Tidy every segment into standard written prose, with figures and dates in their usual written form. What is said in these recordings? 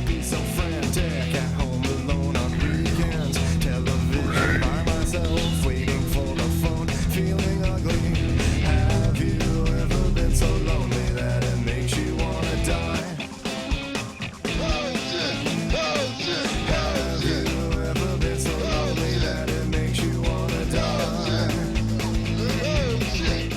be so frantic at home alone on weekends. Television by myself, waiting for the phone, feeling ugly. Have you ever been so lonely that it makes you wanna die? Oh shit! Oh shit! Have you ever been so lonely that it makes you wanna die? Oh shit!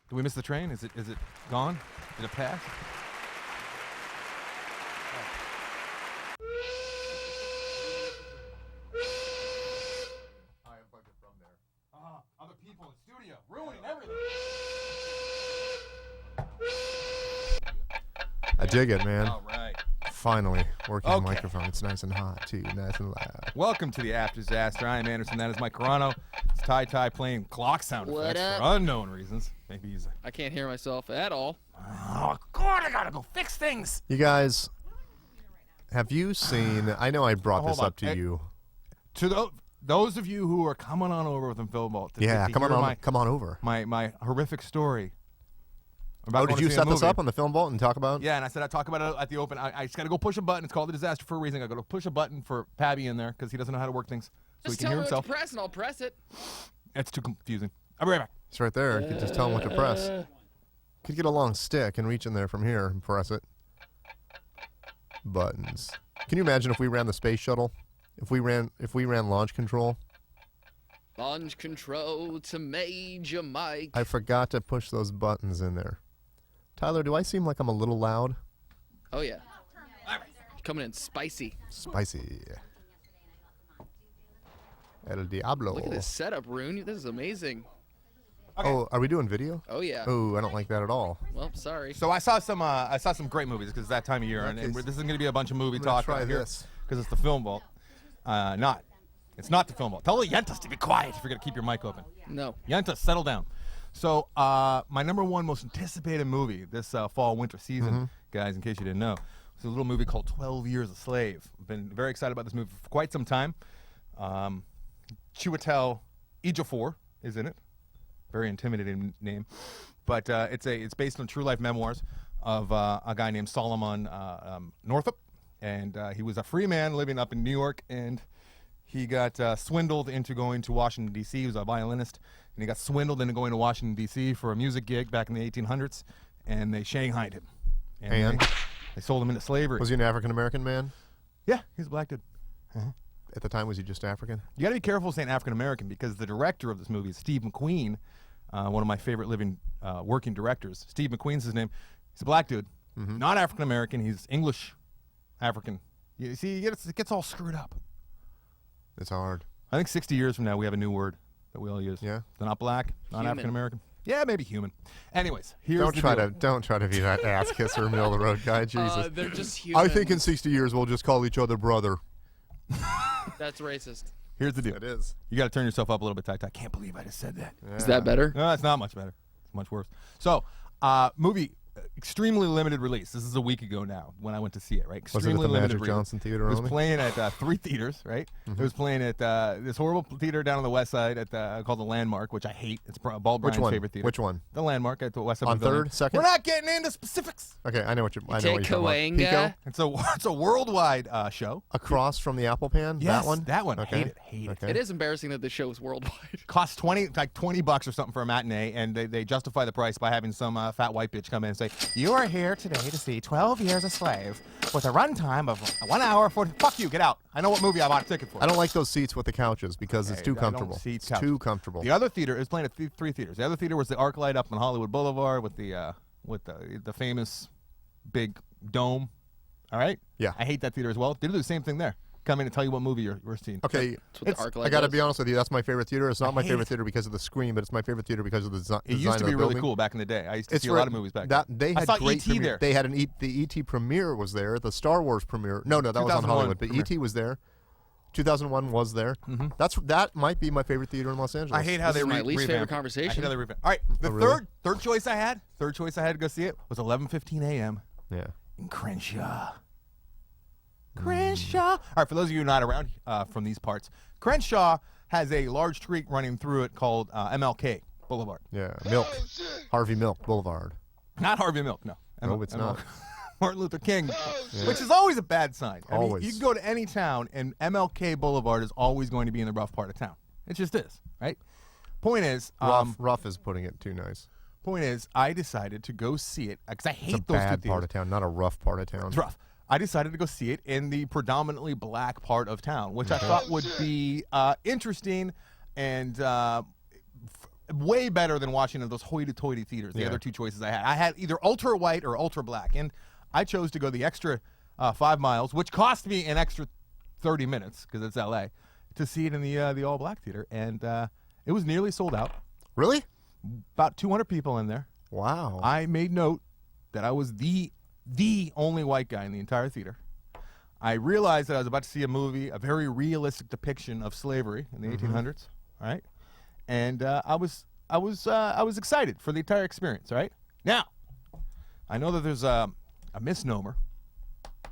Did we miss the train? Is it gone? Did it pass? I unplugged it from there. Other people in the studio ruining everything. I dig it, man. All right. Finally working the Okay. microphone. It's nice and hot too. Nice and loud. Welcome to the After Disaster. I am Anderson. That is Mike Carano. It's Ty playing clock sound What effects up? for unknown reasons. Maybe he's. I can't hear myself at all. Oh God! I gotta go fix things. You guys, have you seen? I know I brought Hold this on. up to you. To those of you who are coming on over with Film Vault. Yeah, come hear on, come on over. My horrific story. About Oh, going did to you see a set this movie. up on the Film Vault and talk about? Yeah, and I said I'd talk about it at the open. I just got to go push a button. It's called The Disaster for a reason. I got to push a button for Pabby in there because he doesn't know how to work things. So Just he can tell hear me himself. what to press and I'll press it. It's too confusing. I'll be right back. It's right there. You could just tell him what to press. Could get a long stick and reach in there from here and press it. Buttons. Can you imagine if we ran the space shuttle? If we ran launch control? Launch control to Major Mike. I forgot to push those buttons in there. Tyler, do I seem like I'm a little loud? Oh yeah. Coming in spicy. Spicy. El Diablo. Look at this setup, Rune. This is amazing. Okay. Oh, are we doing video? Oh yeah. Oh, I don't like that at all. Well, sorry. So I saw some great movies because it's that time of year, and Okay. this is going to be a bunch of movie I'm gonna talk try out here this. because it's the Film Vault. It's not the Film Vault. Tell the Yentas to be quiet if you're going to keep your mic open. No. Yentas, settle down. So my number one most anticipated movie this fall winter season, guys, in case you didn't know, was a little movie called 12 Years a Slave. I've been very excited about this movie for quite some time. Chiwetel Ejiofor is in it. Very intimidating name, but it's based on true life memoirs of a guy named Solomon Northup, and he was a free man living up in New York, and He got swindled into going to Washington, D.C. He was a violinist, and he got swindled into going to Washington, D.C. for a music gig back in the 1800s, and they shanghaied him. And? They sold him into slavery. Was he an African-American man? Yeah, he's a black dude. At the time, was he just African? You got to be careful saying African-American because the director of this movie is Steve McQueen, one of my favorite living working directors. Steve McQueen's his name. He's a black dude, not African-American. He's English African. You see, it gets all screwed up. It's hard. I think 60 years from now, we have a new word that we all use. Yeah. They're not black, not Human. African-American. Yeah, maybe human. Anyways, here's Don't the try deal. to be that ass kisser, middle of the road guy. Jesus. They're just human. I think in 60 years we'll just call each other brother. That's racist. Here's the deal. It is. You got to turn yourself up a little bit, Ty. I can't believe I just said that. Is that better? No, it's not much better. It's much worse. So, movie, extremely limited release. This is a week ago now when I went to see it, right? Was it Extremely at the limited Magic release. Johnson Theater It was only? playing at 3 theaters, right? It was playing at this horrible theater down on the west side at called the Landmark, which I hate. It's Ball Brian's Which one? favorite theater. Which one? The Landmark at the west side. On Pavilion. 3rd, 2nd? We're not getting into specifics. Okay, I know what you're talking Take about. Coanga. Pico? It's a worldwide show. Across from the Apple Pan? Yes, That one? that one. Okay. Hate it. Okay. It is embarrassing that the show is worldwide. Costs $20 or something for a matinee, and they justify the price by having some fat white bitch come in and say, "You are here today to see 12 Years a Slave with a runtime of 1 hour 40." Fuck you, get out. I know what movie I bought a ticket for. I don't like those seats with the couches because it's Okay, too I don't comfortable. see It's couches. too comfortable. The other theater is playing at 3 theaters. The other theater was the ArcLight up on Hollywood Boulevard with the famous big dome. All right. Yeah. I hate that theater as well. They do the same thing there. Come in and tell you what movie you're seeing. Okay, That's what the ArcLight I got to does. be honest with you. That's my favorite theater. It's not my hate favorite it. theater because of the screen, but it's my favorite theater because of the design. It used to of be the really building. cool back in the day. I used to see a for- lot of movies back that, then. They had I saw great E.T. premiere. there. They had the ET premiere was there. The Star Wars premiere. No, that was on 2001 Hollywood. But premiere. ET was there. 2001 was there. That might be my favorite theater in Los Angeles. I hate how This they is my least favorite revamped it. conversation. I hate how they revamped. All right, the Oh, really? third choice I had to go see it was 11:15 a.m. Yeah. in Crenshaw. Crenshaw. All right, for those of you not around from these parts, Crenshaw has a large street running through it called MLK Boulevard. Yeah. Milk. Harvey Milk Boulevard. Not Harvey Milk, no. No, it's not. Martin Luther King, which is always a bad sign. I mean, Always. you can go to any town, and MLK Boulevard is always going to be in the rough part of town. It just is, right? Point is, Rough is putting it too nice. I decided to go see it because I hate It's a those bad two part theaters. of town, not a rough part of town. It's rough. I decided to go see it in the predominantly black part of town, which I thought would be interesting and way better than watching those hoity-toity theaters. The Yeah. other two choices I had either ultra white or ultra black, and I chose to go the extra 5 miles, which cost me an extra 30 minutes because it's LA, to see it in the all black theater, and it was nearly sold out. Really? About 200 people in there. Wow. I made note that I was the only white guy in the entire theater. I realized that I was about to see a movie, a very realistic depiction of slavery in the 1800s. All right, and I was excited for the entire experience. All right, now I know that there's a misnomer.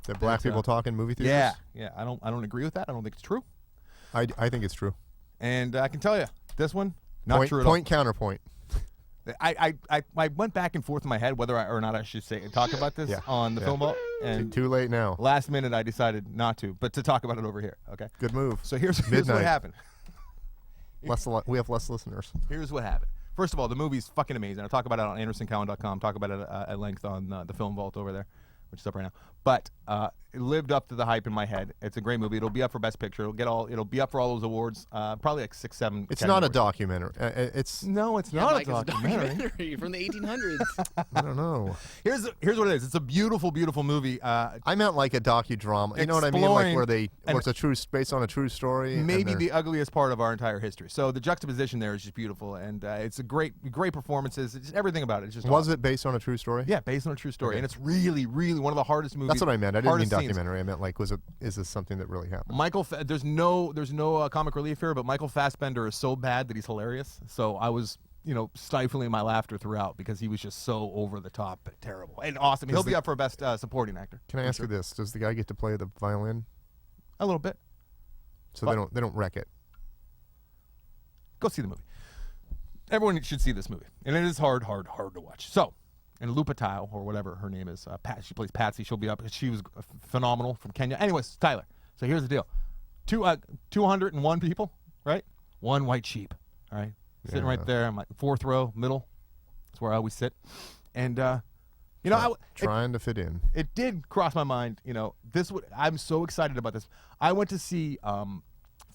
That black people talk in movie theaters? Yeah. I don't agree with that. I don't think it's true. I think it's true. And I can tell you, this one not Point, true at all. point counterpoint. I went back and forth in my head whether or not I should talk about this Yeah. on the Yeah. Film Vault, and Too late now. last minute I decided not to, but to talk about it over here. Okay. Good move. So here's what Midnight. happened. We have less listeners. Here's what happened. First of all, the movie's fucking amazing. I'll talk about it on AndersonCowan.com. Talk about it at length on the Film Vault over there, which is up right now. But it lived up to the hype in my head. It's a great movie. It'll be up for Best Picture. It'll be up for all those awards. Probably like 6, 7. It's 10 not a awards. documentary. It's No, it's Yeah, not Mike, a it's documentary. from the 1800s. I don't know. Here's what it is. It's a beautiful, beautiful movie. I meant like a docudrama. You know what I mean? Like Exploring where it's a true based on a true story. and Maybe they're- the ugliest part of our entire history. So the juxtaposition there is just beautiful, and it's a great performances. It's just everything about it. It's just Was awesome. it based on a true story? Yeah, based on a true story, Okay. and it's really, really one of the hardest movies. That's what I meant. I didn't mean hardest scenes. documentary. I meant like, is this something that really happened? There's no comic relief here, but Michael Fassbender is so bad that he's hilarious. So I was, stifling my laughter throughout because he was just so over the top, but terrible and awesome. He'll be up for best supporting actor. Can I ask you this? Does the guy get to play the violin? A little bit. So What? they don't wreck it. Go see the movie. Everyone should see this movie, and it is hard to watch. So, and Lupatao or whatever her name is, she plays Patsy. She'll be up. She was phenomenal from Kenya. Anyways, Tyler. So here's the deal. 201 people, right? One white sheep, all right? Sitting right there. I'm like fourth row, middle. That's where I always sit. And, you know, trying to fit in. It did cross my mind, you know, I'm so excited about this. I went to see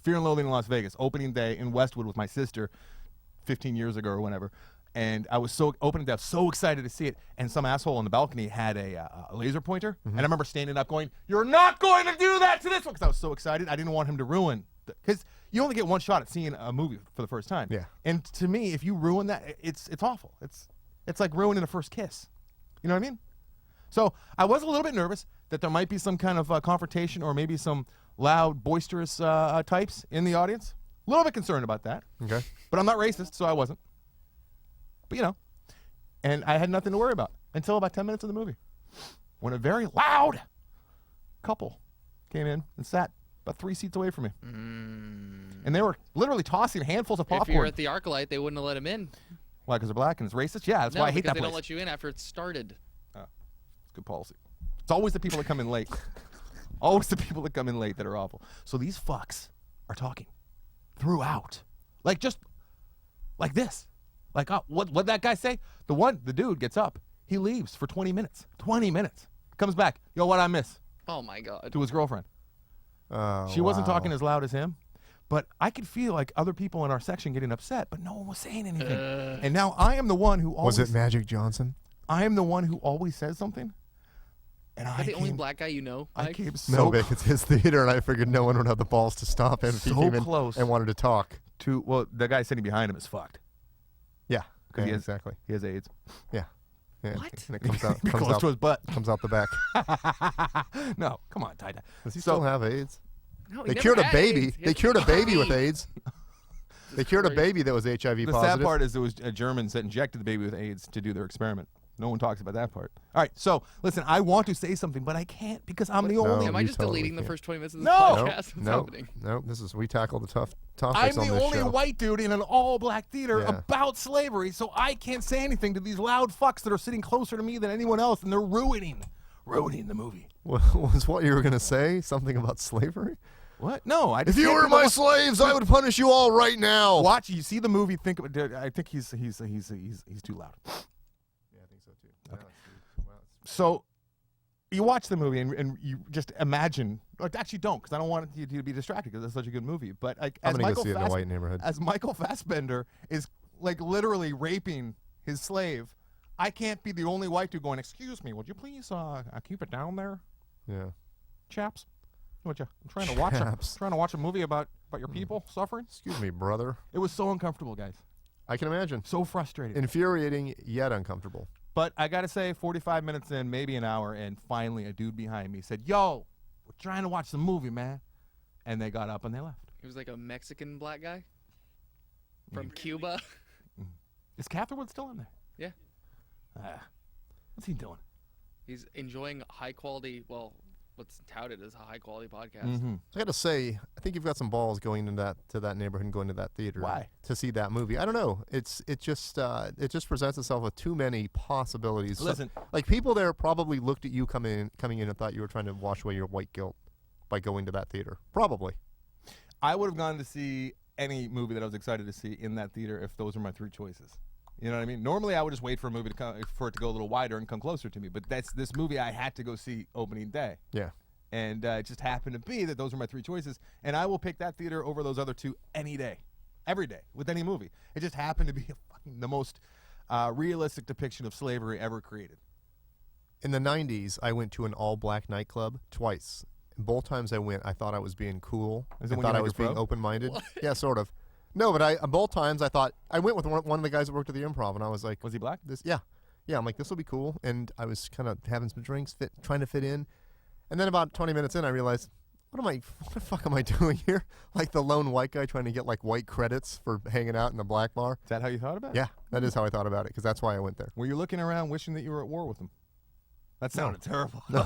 Fear and Loathing in Las Vegas, opening day in Westwood with my sister 15 years ago or whenever. And I was so excited to see it. And some asshole on the balcony had a laser pointer. And I remember standing up going, "You're not going to do that to this one," because I was so excited. I didn't want him to ruin, because you only get one shot at seeing a movie for the first time. Yeah. And to me, if you ruin that, it's awful. It's like ruining a first kiss. You know what I mean? So I was a little bit nervous that there might be some kind of confrontation or maybe some loud, boisterous types in the audience. A little bit concerned about that. Okay. But I'm not racist, so I wasn't. But, you know, and I had nothing to worry about until about 10 minutes of the movie, when a very loud couple came in and sat about 3 seats away from me. And they were literally tossing handfuls of popcorn. If you're at the ArcLight, they wouldn't have let him in. Why, because they're black and it's racist? Yeah, that's why I hate that because they place. don't let you in after it's started. It's good policy. It's always the people that come in late. Always the people that come in late that are awful. So these fucks are talking throughout. Like, just like this. Like, what'd that guy say? The dude gets up. He leaves for 20 minutes. 20 minutes. Comes back. Yo, what'd I miss? Oh, my God. To his girlfriend. Oh, She wasn't wow. talking as loud as him. But I could feel like other people in our section getting upset, but no one was saying anything. And now I am the one who always... Was it Magic Johnson? I am the one who always says something. And Is that the only black guy you know, I Mike? came No, Vic, it's his theater, and I figured no one would have the balls to stop him if he So came in close. and wanted to talk. well, the guy sitting behind him is fucked. Yeah, Because he has, exactly. he has AIDS. Yeah. What? And it comes out, Close to his butt. comes out the back. No, come on, Ty. Does he So- still have AIDS? No, he They never cured a had baby. AIDS. He They has cured a baby with HIV. AIDS. They cured a baby that was HIV The positive. sad part is there was Germans that injected the baby with AIDS to do their experiment. No one talks about that part. All right, so listen, I want to say something, but I can't because I'm the No. only. Am I you just totally deleting the can't. first 20 minutes of this No. podcast? What's no, happening? no. We tackle the tough topics I'm on the this only show. white dude in an all-black theater Yeah. about slavery, so I can't say anything to these loud fucks that are sitting closer to me than anyone else, and they're ruining the movie. Was what you were going to say something about slavery? What? No, I If just you can't were think my of slaves, I would punish you all right now. Watch, you see the movie. Think of it. I think he's too loud. Yeah, I think so too. So you watch the movie and you just imagine. Like, actually, don't, because I don't want you to be distracted because it's such a good movie. But like, I'm as going to Michael go see it in a white neighborhood. as Michael Fassbender is like literally raping his slave, I can't be the only white dude going, "Excuse me, would you please keep it down there, Yeah. chaps? What you? I'm Chaps. trying to watch a movie about your people suffering." Excuse me, brother. It was so uncomfortable, guys. I can imagine. So frustrating. Infuriating yet uncomfortable. But I got to say, 45 minutes in, maybe an hour, and finally a dude behind me said, "Yo, we're trying to watch the movie, man." And they got up and they left. He was like a Mexican black guy from Cuba. Is Catherwood still in there? Yeah. What's he doing? He's enjoying high quality, well, what's touted as a high quality podcast. Mm-hmm. I got to say, I think you've got some balls going into that neighborhood and going to that theater. Why? To see that movie. I don't know. It just presents itself with too many possibilities. Listen. Like people there probably looked at you coming in and thought you were trying to wash away your white guilt by going to that theater. Probably. I would have gone to see any movie that I was excited to see in that theater if those were my three choices. You know what I mean? Normally, I would just wait for a movie for it to go a little wider and come closer to me. But this movie I had to go see opening day. Yeah. And it just happened to be that those were my three choices. And I will pick that theater over those other two any day. Every day. With any movie. It just happened to be the most realistic depiction of slavery ever created. In the 90s, I went to an all-black nightclub twice. And both times I went, I thought I was being cool. Is it I when thought you I had was your being fro? open-minded. Yeah, sort of. No, but both times I thought, I went with one of the guys that worked at the Improv, and I was like, Was he black? Yeah. I'm like, this will be cool. And I was kind of having some drinks, trying to fit in. And then about 20 minutes in, I realized, what the fuck am I doing here? Like the lone white guy trying to get like white credits for hanging out in the black bar. Is that how you thought about it? Yeah, that is how I thought about it, because that's why I went there. Were you looking around wishing that you were at war with him? That sounded terrible. No.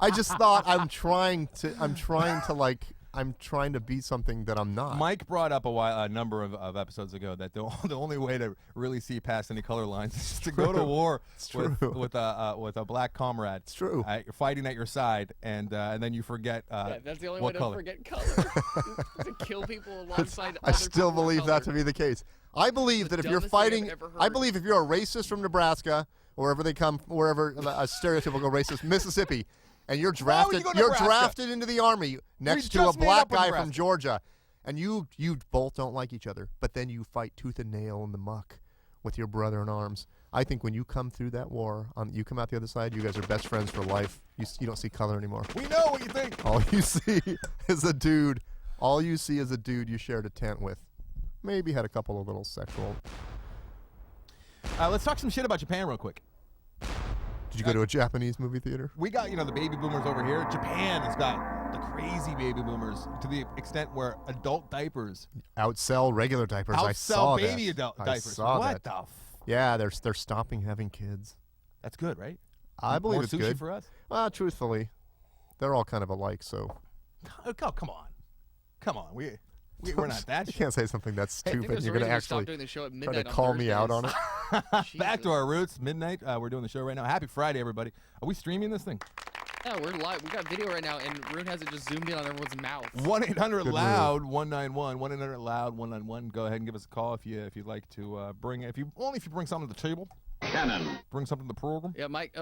I just thought I'm trying to like I'm trying to be something that I'm not. Mike brought up a number of episodes ago that the only way to really see past any color lines is to go to war with a black comrade. It's true. Fighting at your side, and then you forget. Yeah, that's the only what way color. to forget color. To kill people alongside. I still believe that to be the case. I believe that if you're dumbest thing I've fighting, ever I heard. believe if you're a racist from Nebraska, or wherever they come, wherever a stereotypical racist, Mississippi, and you're Why would drafted, you go to you're Nebraska? drafted into the army next to a just made black up a guy Nebraska. from Georgia, and you both don't like each other, but then you fight tooth and nail in the muck with your brother in arms. I think when you come through that war, you come out the other side, you guys are best friends for life. You don't see color anymore. We know what you think. All you see is a dude. All you see is a dude you shared a tent with. Maybe had a couple of little sexual. Let's talk some shit about Japan real quick. Did you go to a Japanese movie theater? We got, the baby boomers over here. Japan has got the crazy baby boomers to the extent where adult diapers Outsell regular diapers. I saw outsell baby that. adult I diapers. saw What that. the Yeah, they're stopping having kids. That's good, right? I believe More it's sushi good. for us? Well, truthfully, they're all kind of alike, so Oh, come on. Come on. We're not that you shit. can't say something that's I think stupid. there's You're a going to reason we stopped actually doing the show at try midnight to on call me out on Thursdays. it. Back to our roots, midnight. We're doing the show right now. Happy Friday, everybody. Are we streaming this thing? Yeah, we're live. We got video right now, and Rune has it just zoomed in on everyone's mouth. 1-800-LOUD 191 1-800-LOUD 191. Go ahead and give us a call if you'd like to bring if you bring something to the table. Cannon. Bring something to the program. Yeah, Mike.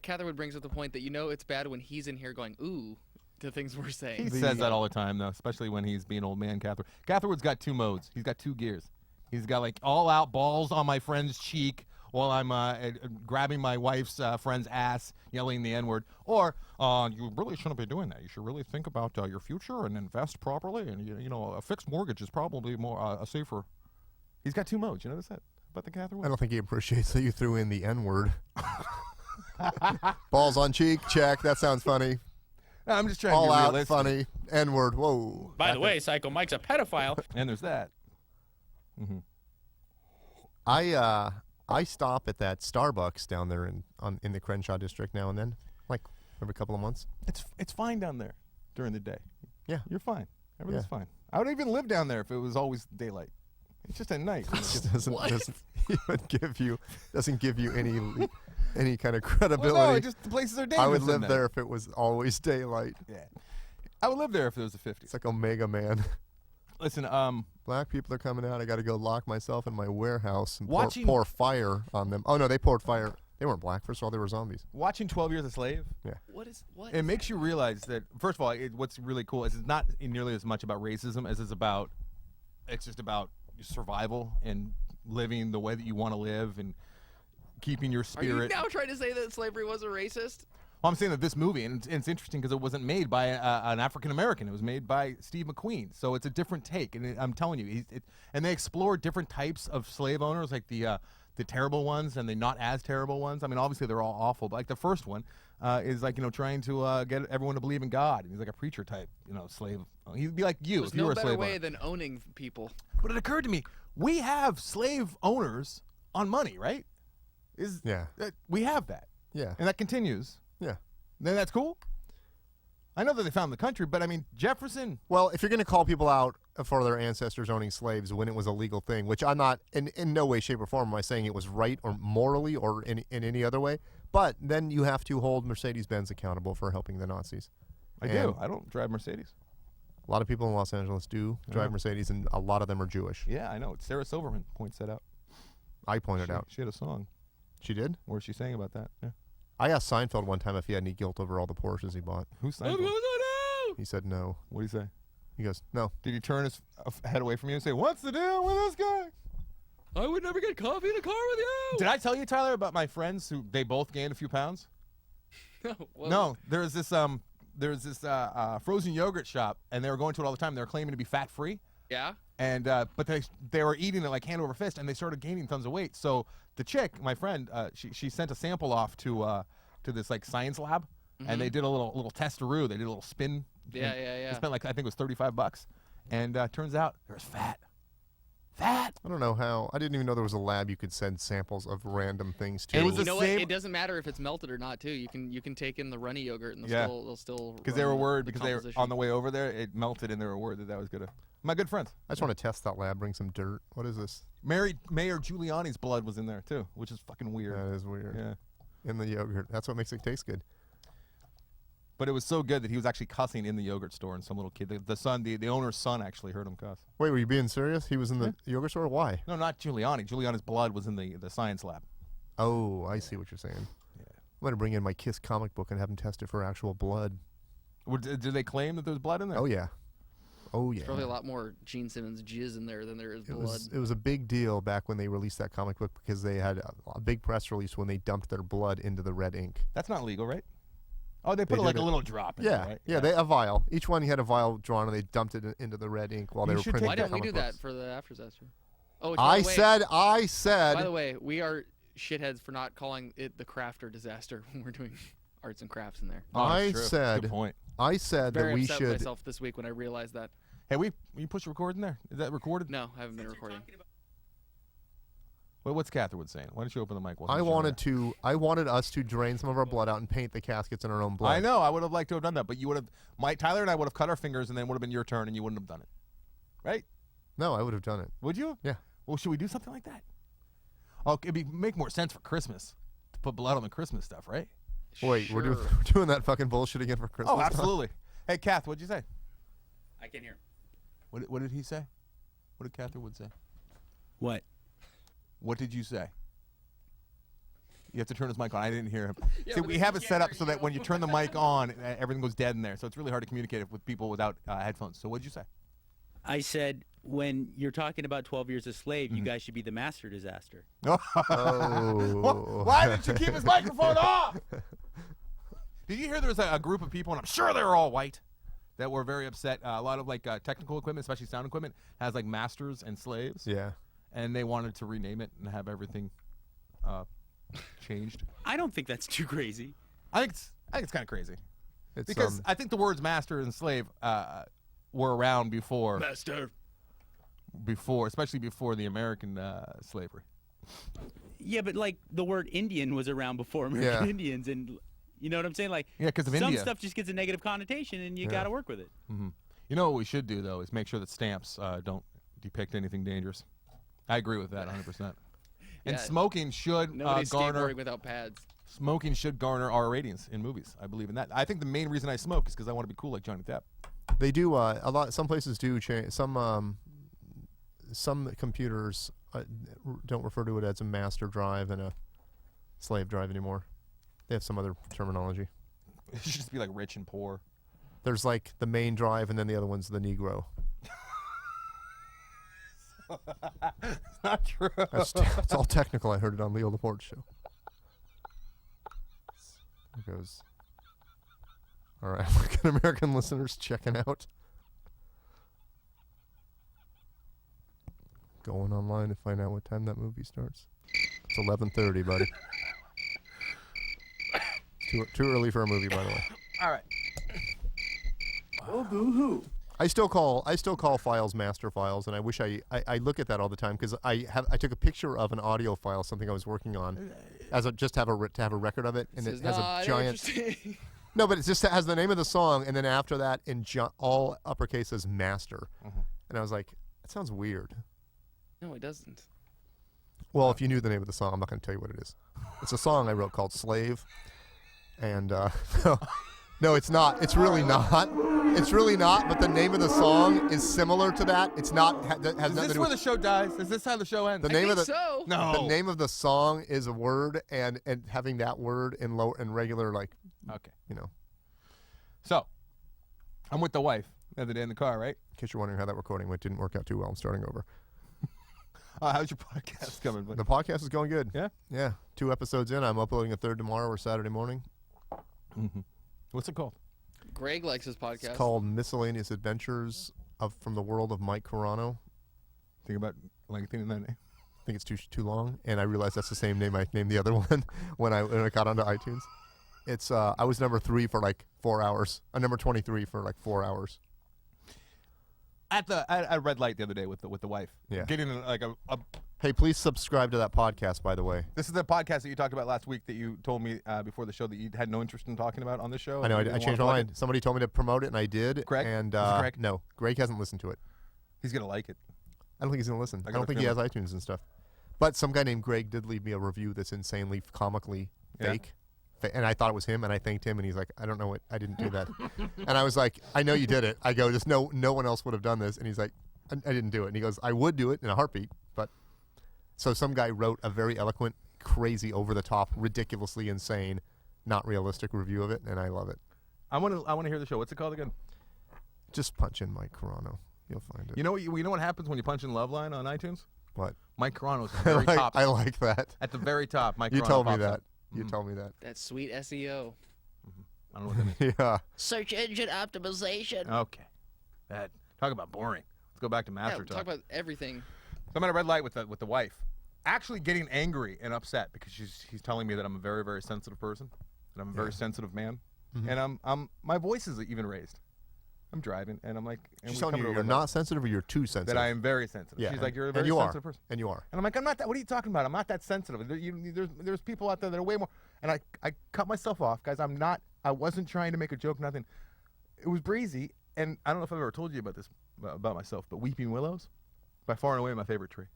Catherwood brings up the point that it's bad when he's in here going ooh to things we're He saying. says that all the time, though, especially when he's being old man Catherwood. Catherwood's got two modes. He's got two gears. He's got like all out balls on my friend's cheek while I'm grabbing my wife's friend's ass, yelling the N-word. Or you really shouldn't be doing that. You should really think about your future and invest properly. And a fixed mortgage is probably more safer. He's got two modes. You notice that about the Catherwood? I don't think he appreciates that you threw in the N-word. Balls on cheek, check. That sounds funny. No, I'm just trying to All be out, realistic. funny. N-word, whoa. By the way, Psycho Mike's a pedophile. And there's that. I stop at that Starbucks down there in the Crenshaw district now and then, like every couple of months. It's fine down there during the day. Yeah. You're fine. Everything's Yeah. fine. I would even live down there if it was always daylight. It's just at night. doesn't give you any kind of credibility. Well, no, just the places are dangerous. I would in live there. there if it was always daylight. Yeah. I would live there if it was the 50s. It's like Omega Man. Listen, Black people are coming out. I got to go lock myself in my warehouse and Watching- pour fire on them. Oh no, they poured fire. They weren't black. First of all, they were zombies. watching 12 Years a Slave, What? it makes you realize that, first of all, what's really cool is it's not nearly as much about racism as it's just about survival and living the way that you want to live and keeping your Are spirit. you now trying to say that slavery was a racist? Well, I'm saying that this movie, and it's interesting because it wasn't made by an African American. It was made by Steve McQueen, so it's a different take. And I'm telling you, and they explore different types of slave owners, like the terrible ones and the not as terrible ones. I mean, obviously they're all awful, but like the first one is like trying to get everyone to believe in God. And he's like a preacher type, slave. He'd be like you There's if you no were a better slave way owner. than owning people. But it occurred to me, we have slave owners on money, right? Yeah. We have that, Yeah. and that continues. Yeah. Then that's cool. I know that they found the country, but I mean Jefferson. Well, if you're going to call people out for their ancestors owning slaves when it was a legal thing, which I'm not in no way, shape, or form am I saying it was right or morally or in any other way, but then you have to hold Mercedes-Benz accountable for helping the Nazis. I do. I don't drive Mercedes. A lot of people in Los Angeles do drive Yeah. Mercedes, and a lot of them are Jewish. Yeah, I know. Sarah Silverman points that out. I pointed out. She had a song She did? where she sang about that. Yeah. I asked Seinfeld one time if he had any guilt over all the Porsches he bought. Who's Oh, Seinfeld? He said no. What did he say? He goes, no. Did he turn his head away from you and say, "What's the deal with this guy?" I would never get coffee in a car with you. Did I tell you, Tyler, about my friends who they both gained a few pounds? Well, No, there's this frozen yogurt shop, and they were going to it all the time. They were claiming to be fat free. Yeah. And but they were eating it like hand over fist, and they started gaining tons of weight. So the chick, my friend, she sent a sample off to this like science lab, and they did a little testaroo. They did a little spin. Yeah, and yeah, yeah. They spent like I think it was $35, and turns out there's fat That I don't know how. I didn't even know there was a lab you could send samples of random things to. It was you the know same- what? It doesn't matter if it's melted or not, too. You can take in the runny yogurt and Yeah. they'll still because they run were the- worried the because they were composition. on the way over there. It melted and they were worried that was gonna. My good friends. I just want to test that lab. Bring some dirt. What is this? Mayor Giuliani's blood was in there too, which is fucking weird. That is weird. Yeah. In the yogurt. That's what makes it taste good. But it was so good that he was actually cussing in the yogurt store, and some little kid, the owner's son, actually heard him cuss. Wait, were you being serious? He was in the yogurt store? Why? No, not Giuliani. Giuliani's blood was in the science lab. Oh, I see what you're saying. Yeah. I'm going to bring in my Kiss comic book and have him test it for actual blood. Did they claim that there was blood in there? Oh, yeah. Oh, yeah. There's probably a lot more Gene Simmons jizz in there than there is It blood. was a big deal back when they released that comic book because they had a big press release when they dumped their blood into the red ink. That's not legal, right? Oh, they put They like did a it. little drop in Yeah, there, right? yeah, they a vial. Each one had a vial drawn, and they dumped it into the red ink while they You were should printing Why the didn't we comic do that books. for the after disaster? Oh, I By said. the way, we are shitheads for not calling it the crafter disaster when we're doing arts and crafts in there. Oh, I true. said. Good point. I said Very that we upset with should. myself this week when I realized that. Hey, will you push record in there? Is that recorded? No, I haven't been recording. Wait, what's Catherwood saying? Why don't you open the mic? I wanted us to drain some of our blood out and paint the caskets in our own blood. I know. I would have liked to have done that, but you would have. Tyler and I would have cut our fingers, and then it would have been your turn, and you wouldn't have done it, right? No, I would have done it. Would you? Yeah. Well, should we do something like that? Oh, it'd make more sense for Christmas to put blood on the Christmas stuff, right? Wait, Sure. we're doing that fucking bullshit again for Christmas. Oh, absolutely. Hey, Kath, what'd you say? I can hear. What did he say? What did Catherwood say? What? What did you say? You have to turn his mic on. I didn't hear him. Yeah, See, but we then have you it can't set up hear so that you. when you turn the mic on, everything goes dead in there. So it's really hard to communicate with people without headphones. So what'd you say? I said when you're talking about 12 Years a Slave, you guys should be the master disaster. Oh. Why didn't you keep his microphone off? Did you hear there was a group of people, and I'm sure they were all white, that were very upset? A lot of technical equipment, especially sound equipment, has like masters and slaves. Yeah. And they wanted to rename it and have everything changed. I don't think that's too crazy. I think it's kind of crazy It's, because I think the words master and slave were around before, especially before the American slavery. Yeah, but like the word Indian was around before American Yeah. Indians, and you know what I'm saying? Like, Yeah, because of some India. stuff just gets a negative connotation, and you Yeah. got to work with it. You know what we should do though is make sure that stamps don't depict anything dangerous. I agree with that 100%. And Yeah. smoking should Nobody's garner skateboarding without pads. R ratings in movies. I believe in that. I think the main reason I smoke is because I want to be cool like Johnny Depp. They do a lot. Some places do change. Some computers don't refer to it as a master drive and a slave drive anymore. They have some other terminology. It should just be like rich and poor. There's like the main drive, and then the other one's the Negro. Not true. It's all technical. I heard it on Leo Laporte's show. There goes. All right, look at American listeners checking out. Going online to find out what time that movie starts. It's 11:30, buddy. Too early for a movie, by the way. All right. Oh, boo-hoo. I still call files master files, and I wish I look at that all the time because I took a picture of an audio file, something I was working on, as to have a record of it, and This it is has a not giant. interesting. No, but it just has the name of the song, and then after that, in all uppercase says master, and I was like, that sounds weird. No, it doesn't. Well, if you knew the name of the song, I'm not going to tell you what it is. It's a song I wrote called Slave, and no, it's not. It's really not. It's really not. But the name of the song is similar to that. It's not. Has Is nothing this to do where with the show dies? Is this how the show ends? the name of the. So. No. The name of the song is a word, and having that word in regular, like, Okay. you know, So, I'm with the wife the other day in the car, right? in case you're wondering how that recording went, didn't work out too well. I'm starting over. How's your podcast coming? Buddy? The podcast is going good. Yeah? Yeah. 2 episodes in. I'm uploading a third tomorrow or Saturday morning. What's it called? Greg likes his podcast. It's called Miscellaneous Adventures from the World of Mike Carano. Think about lengthening that name. I think it's too long, and I realized that's the same name I named the other one when I got onto iTunes. It's I was number 3 for like 4 hours. Number 23 for like 4 hours. at a red light the other day with the wife. Yeah. Getting like a Hey, please subscribe to that podcast, by the way. This is the podcast that you talked about last week that you told me before the show that you had no interest in talking about on this show. I know. You I didn't changed wanna my plug mind. Somebody told me to promote it, and I did. Greg? And Was it Greg? no, Greg hasn't listened to it. He's gonna like it. I don't think he's gonna listen. I I got don't a think he has feeling. iTunes and stuff. But some guy named Greg did leave me a review that's insanely comically Yeah. fake. And I thought it was him, and I thanked him, and he's like, I don't know what, I didn't do that. And I was like, I know you did it. I go, just no one else would have done this. And he's like, I didn't do it. And he goes, I would do it in a heartbeat. But so some guy wrote a very eloquent, crazy, over the top, ridiculously insane, not realistic review of it, and I love it. I want to hear the show. What's it called again? Just punch in Mike Carano. You'll find it. You know what happens when you punch in Loveline on iTunes? What? Mike Carano's at the very top. I like that. At the very top, Mike You Carano told me pops that. up. You told me that. That sweet SEO. I don't know what that means. Yeah. Search engine optimization. Okay. Talk about boring. Let's go back to Yeah, Master we'll Talk. talk about everything. So I'm at a red light with the wife, actually getting angry and upset because she's telling me that I'm a very, very sensitive person, and I'm a very sensitive man, and my voice is even raised. I'm driving, and I'm like, and She's we telling come you to a you're red not light, sensitive or you're too sensitive. that I am very sensitive. Yeah. She's like, you're a and very you sensitive are. person. And you are. And I'm like, I'm not that. What are you talking about? I'm not that sensitive. There's people out there that are way more. And I cut myself off, guys. I wasn't trying to make a joke. Nothing. It was breezy, and I don't know if I've ever told you about this about myself, but weeping willows, by far and away my favorite tree.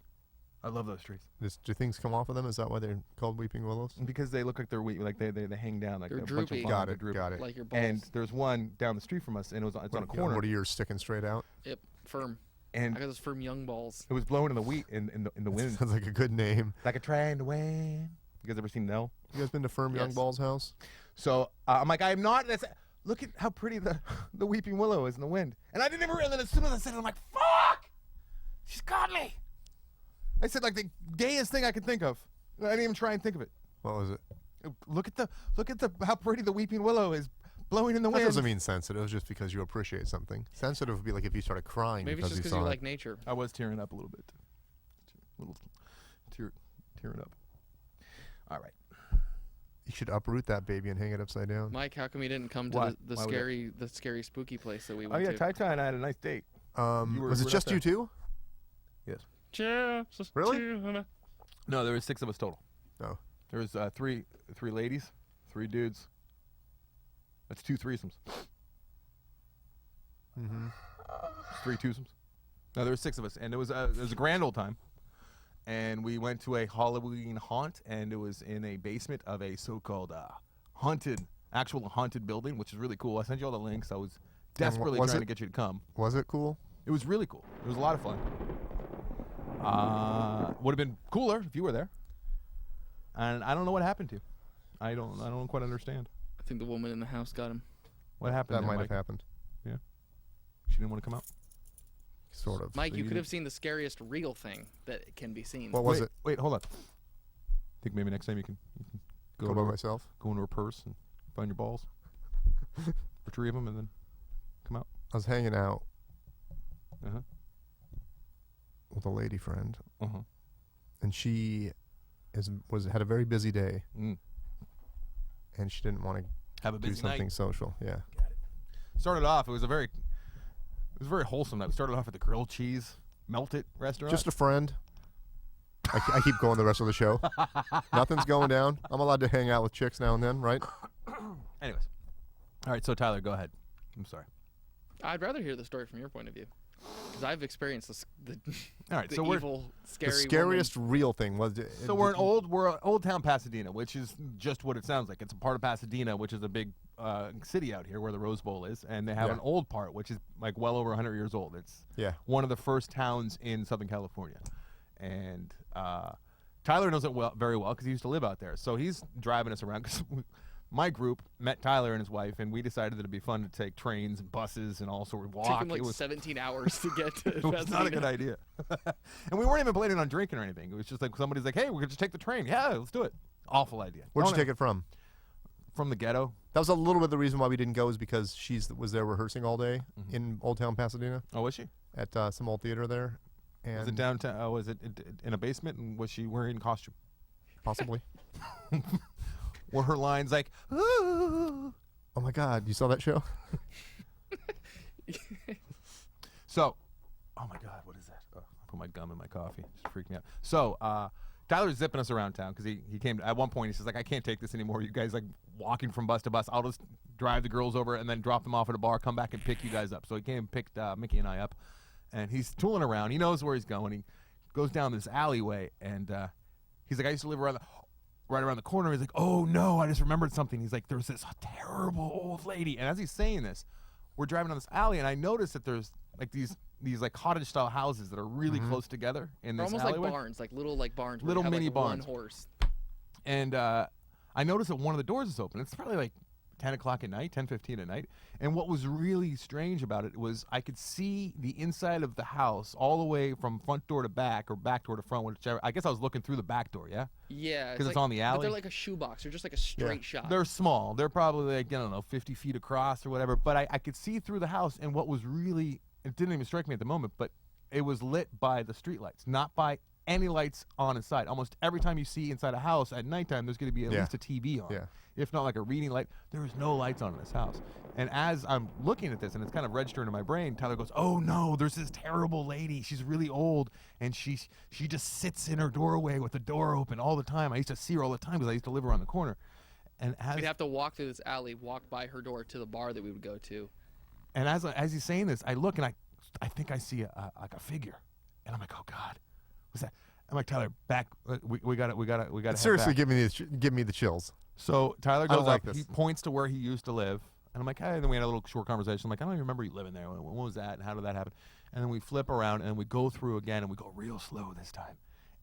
I love those trees Do things come off of them? Is that why they're called weeping willows? because they look like they're weak, like they hang down like They're a bunch of droopy. vines. Got They're it. droopy. Got it. Like your balls. And there's one down the street from us, and it's on a corner, What are yours sticking straight out? Yep, firm. and I got those firm young balls. it was blowing in the wheat in the wind, Sounds like a good name. like a train to wind. You guys ever seen Nell? You guys been to Firm Young Yes. Ball's house? So I'm like, I'm not. Look at how pretty the weeping willow is in the wind. And I didn't even realize. As soon as I said it, I'm like, fuck! She's got me. I said like the gayest thing I could think of. I didn't even try and think of it. What was it? Look at how pretty the weeping willow is blowing in the That wind. doesn't mean sensitive just because you appreciate something. Sensitive would be like if you started crying Maybe it's because just you because saw you it. like nature. I was tearing up a little bit. Little tearing up. All right. You should uproot that baby and hang it upside down. Mike, how come you didn't come Why? to the Why would I- scary spooky place that we Oh went yeah, to? Tai Tai and I had a nice date. You were- Was you it were just up you two? Yes. Just Really? two. No, there was 6 of us total. No. There was three ladies, 3 dudes. That's 2 threesomes. Mm-hmm. 3 twosomes. No, there were 6 of us, and it was a grand old time. And we went to a Halloween haunt, and it was in a basement of a so-called actual haunted building, which is really cool. I sent you all the links. I was desperately was trying it- to get you to come. Was it cool? It was really cool. It was a lot of fun. Would have been cooler if you were there. And I don't know what happened to you. I don't quite understand. I think the woman in the house got him. What happened That there, might Mike? have happened. She didn't want to come out? Sort of. Mike, you You could have seen the scariest real thing that can be seen. What was wait, it? Wait, hold on. I think maybe next time you can Go by myself? go into her purse and find your balls. Retrieve them and then come out. I was hanging out Uh-huh. with a lady friend, Uh-huh. and she had a very busy day, Mm. and she didn't want to Have a do busy something night. social. Yeah. Started off, it was a very wholesome night. We started off at the grilled cheese melt it restaurant. Just a friend. I keep going the rest of the show. Nothing's going down. I'm allowed to hang out with chicks now and then, right? Anyways. All right, so Tyler, go ahead. I'm sorry. I'd rather hear the story from your point of view, because I've experienced the All right, the so we're evil, The scary. scariest real thing was. So we're in Old Town Pasadena, which is just what it sounds like. It's a part of Pasadena, which is a big city out here where the Rose Bowl is, and they have Yeah. an old part, which is like well over 100 years old. It's Yeah. one of the first towns in Southern California, and Tyler knows it very well because he used to live out there. So he's driving us around because my group met Tyler and his wife, and we decided that it'd be fun to take trains and buses and all sort of walk. Took him like it was 17 hours to get to. it was not a good idea. And we weren't even planning on drinking or anything. It was just like somebody's like, hey, we're going to just take the train. Yeah, let's do it. Awful idea. Where'd you take it from? From the ghetto. That was a little bit of the reason why we didn't go, is because she was there rehearsing all day in Old Town Pasadena Oh, was she? at some old theater there. And Was it downtown? Oh, was it in a basement? And was she wearing costume? Possibly. Were her lines like, ooh? Oh my God, you saw that show? So, Oh my God, what is that? Oh, I put my gum in my coffee. Just freaked me out. So Tyler's zipping us around town because he came at one point. He says like, I can't take this anymore. You guys like walking from bus to bus. I'll just drive the girls over and then drop them off at a bar. Come back and pick you guys up. So he came and picked Mickey and I up, and he's tooling around. He knows where he's going. He goes down this alleyway, and he's like, I used to live right around the corner. He's like, oh no, I just remembered something. He's like, there's this terrible old lady. And as he's saying this, we're driving down this alley, and I noticed that there's like these like cottage style houses that are really close together in They're this almost alleyway. like barns, like little barns. Where Little you have, mini like, barns. One horse. And I noticed that one of the doors is open. It's probably like 10 o'clock at night, 10:15 at night. And what was really strange about it was I could see the inside of the house all the way from front door to back or back door to front, whichever. I guess I was looking through the back door, yeah? Yeah, 'Cause it's like, on the But alley? they're like a shoebox. They're just like a straight shot. They're small. They're probably like, I don't know, 50 feet across or whatever. But I could see through the house, and what was really, it didn't even strike me at the moment, but it was lit by the street lights, not by any lights on inside. Almost every time you see inside a house at nighttime, there's going to be at least a TV on. Yeah. If not like a reading light, there was no lights on in this house. And as I'm looking at this, and it's kind of registering in my brain, Tyler goes, oh no, there's this terrible lady. She's really old, and she just sits in her doorway with the door open all the time. I used to see her all the time because I used to live around the corner. And We'd have to walk through this alley, walk by her door to the bar that we would go to. And as he's saying this, I look and I think I see like a figure, and I'm like, oh God, what's that? I'm like, Tyler, back. We got to. Seriously, give me the chills. So Tyler I don't goes like up. this. He points to where he used to live, and I'm like, hey. And then we had a little short conversation. I'm like, I don't even remember you living there. When was that? And how did that happen? And then we flip around and we go through again, and we go real slow this time,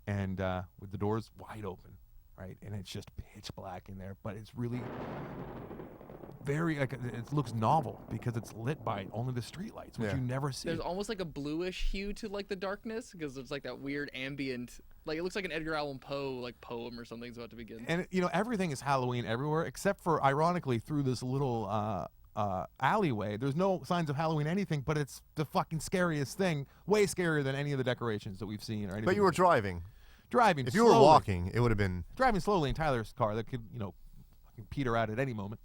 and with the doors wide open, right? And it's just pitch black in there, but it's really very like it looks novel because it's lit by only the street lights, which Yeah. you never see. There's almost like a bluish hue to like the darkness because it's like that weird ambient. Like it looks like an Edgar Allan Poe like poem or something's about to begin. And everything is Halloween everywhere except for, ironically, through this little alleyway. There's no signs of Halloween anything, but it's the fucking scariest thing. Way scarier than any of the decorations that we've seen. Or anything. But you were driving. driving. If you were slowly. walking, it would have been. Driving slowly in Tyler's car that could, fucking peter out at any moment.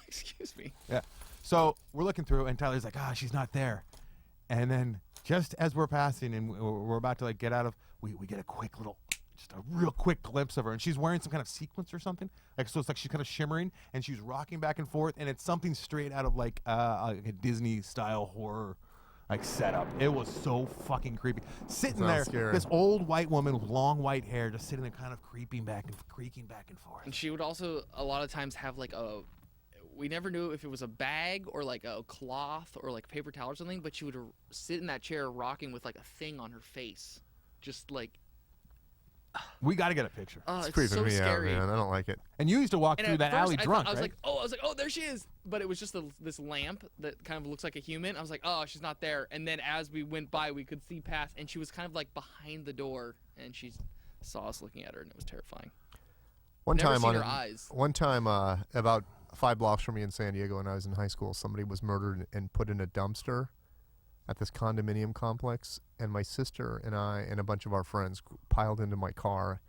Excuse me. Yeah. So we're looking through, and Tyler's like, she's not there. And then just as we're passing and we're about to like get out of, we get a quick little, just a real quick glimpse of her, and she's wearing some kind of sequence or something. Like so, it's like she's kind of shimmering, and she's rocking back and forth, and it's something straight out of like a Disney style horror like setup. It was so fucking creepy. Sitting Sounds there, scary. this old white woman with long white hair, just sitting there, kind of creaking back and forth. And she would also a lot of times have like we never knew if it was a bag or like a cloth or like paper towel or something, but she would sit in that chair rocking with like a thing on her face, just like. We got to get a picture. It's It's creeping so me scary. out, man. I don't like it. And you used to walk And through at that first alley I drunk, thought, I was right? like, oh, there she is. But it was just this lamp that kind of looks like a human. I was like, oh, she's not there. And then as we went by, we could see past, and she was kind of like behind the door, and she saw us looking at her, and it was terrifying. One Never time seen on her eyes. One time, about 5 blocks from me in San Diego, when I was in high school, somebody was murdered and put in a dumpster at this condominium complex, and my sister and I and a bunch of our friends piled into my car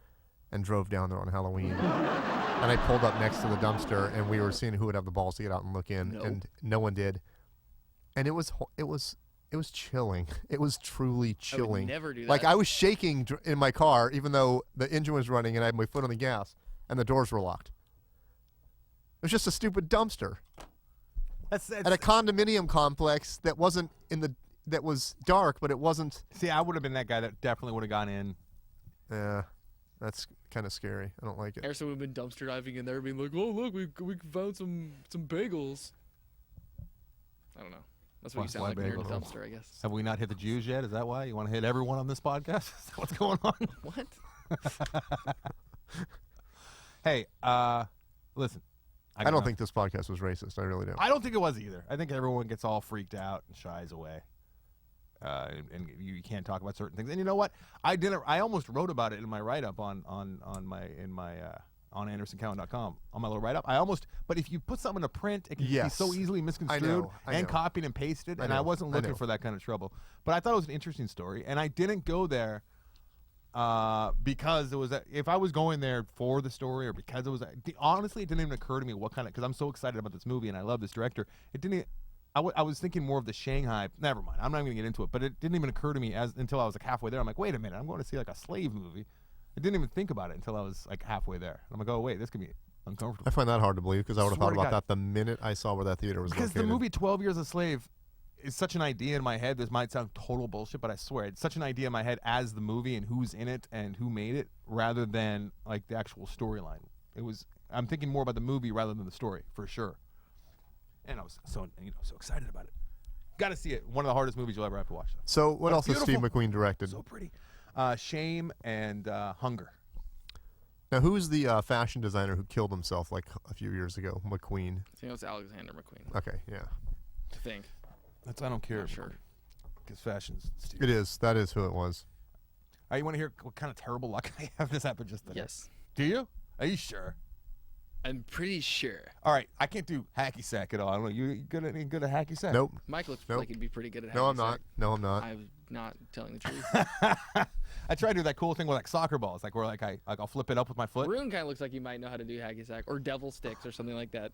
and drove down there on Halloween. And I pulled up next to the dumpster, and we were seeing who would have the balls to get out and look in, and no one did. And it was chilling. It was truly chilling. I would never do that. Like I was shaking in my car, even though the engine was running and I had my foot on the gas, and the doors were locked. It was just a stupid dumpster That's at a condominium complex that wasn't that was dark, but it wasn't. See, I would have been that guy that definitely would have gone in. Yeah, that's kind of scary. I don't like it. Ever since we've been dumpster diving in there, being like, oh look, we found some bagels. I don't know. That's what you sound Why like when you're in a bagels? dumpster, I guess. Have we not hit the Jews yet? Is that why? You want to hit everyone on this podcast? Is that what's going on? What? Hey, listen. I don't think this podcast was racist. I really don't. I don't think it was either. I think everyone gets all freaked out and shies away. And you can't talk about certain things. And you know what? I almost wrote about it in my write-up on AndersonCowan.com on my little write-up. But if you put something to print, it can be Yes. so easily misconstrued I and know. copied and pasted. I And I know. wasn't I looking know. for that kind of trouble. But I thought it was an interesting story, and I didn't go there because it was. If I was going there for the story or because it was, honestly, it didn't even occur to me what kind of. Because I'm so excited about this movie and I love this director. It didn't I was thinking more of the Shanghai. Never mind. I'm not even gonna get into it. But it didn't even occur to me until I was like halfway there. I'm like, wait a minute. I'm going to see like a slave movie. I didn't even think about it until I was like halfway there. I'm like, oh wait, this could be uncomfortable. I find that hard to believe because I would have Swear thought to about God. that the minute I saw where that theater was Because located. the movie 12 Years a Slave is such an idea in my head. This might sound total bullshit, but I swear it's such an idea in my head as the movie and who's in it and who made it, rather than like the actual storyline. I'm thinking more about the movie rather than the story for sure. And I was so excited about it. Got to see it. One of the hardest movies you'll ever have to watch. Though. So what else has Steve beautiful. McQueen directed? So pretty. Shame and Hunger. Now, who's the fashion designer who killed himself like a few years ago? McQueen. I think it was Alexander McQueen. Okay, yeah. I think. I don't care. Not sure. Because fashion's stupid. It is. That is who it was. You want to hear what kind of terrible luck I have? This happened just today. Yes. Do you? Are you sure? I'm pretty sure. All right. I can't do hacky sack at all. I don't know. You good at hacky sack? Nope. Mike looks Nope. like he'd be pretty good at No, I'm hacky not. sack. No, I'm not. I'm not telling the truth. I try to do that cool thing with like soccer balls, like where I'll flip it up with my foot, Rune kind of looks like he might know how to do hacky sack or devil sticks or something like that.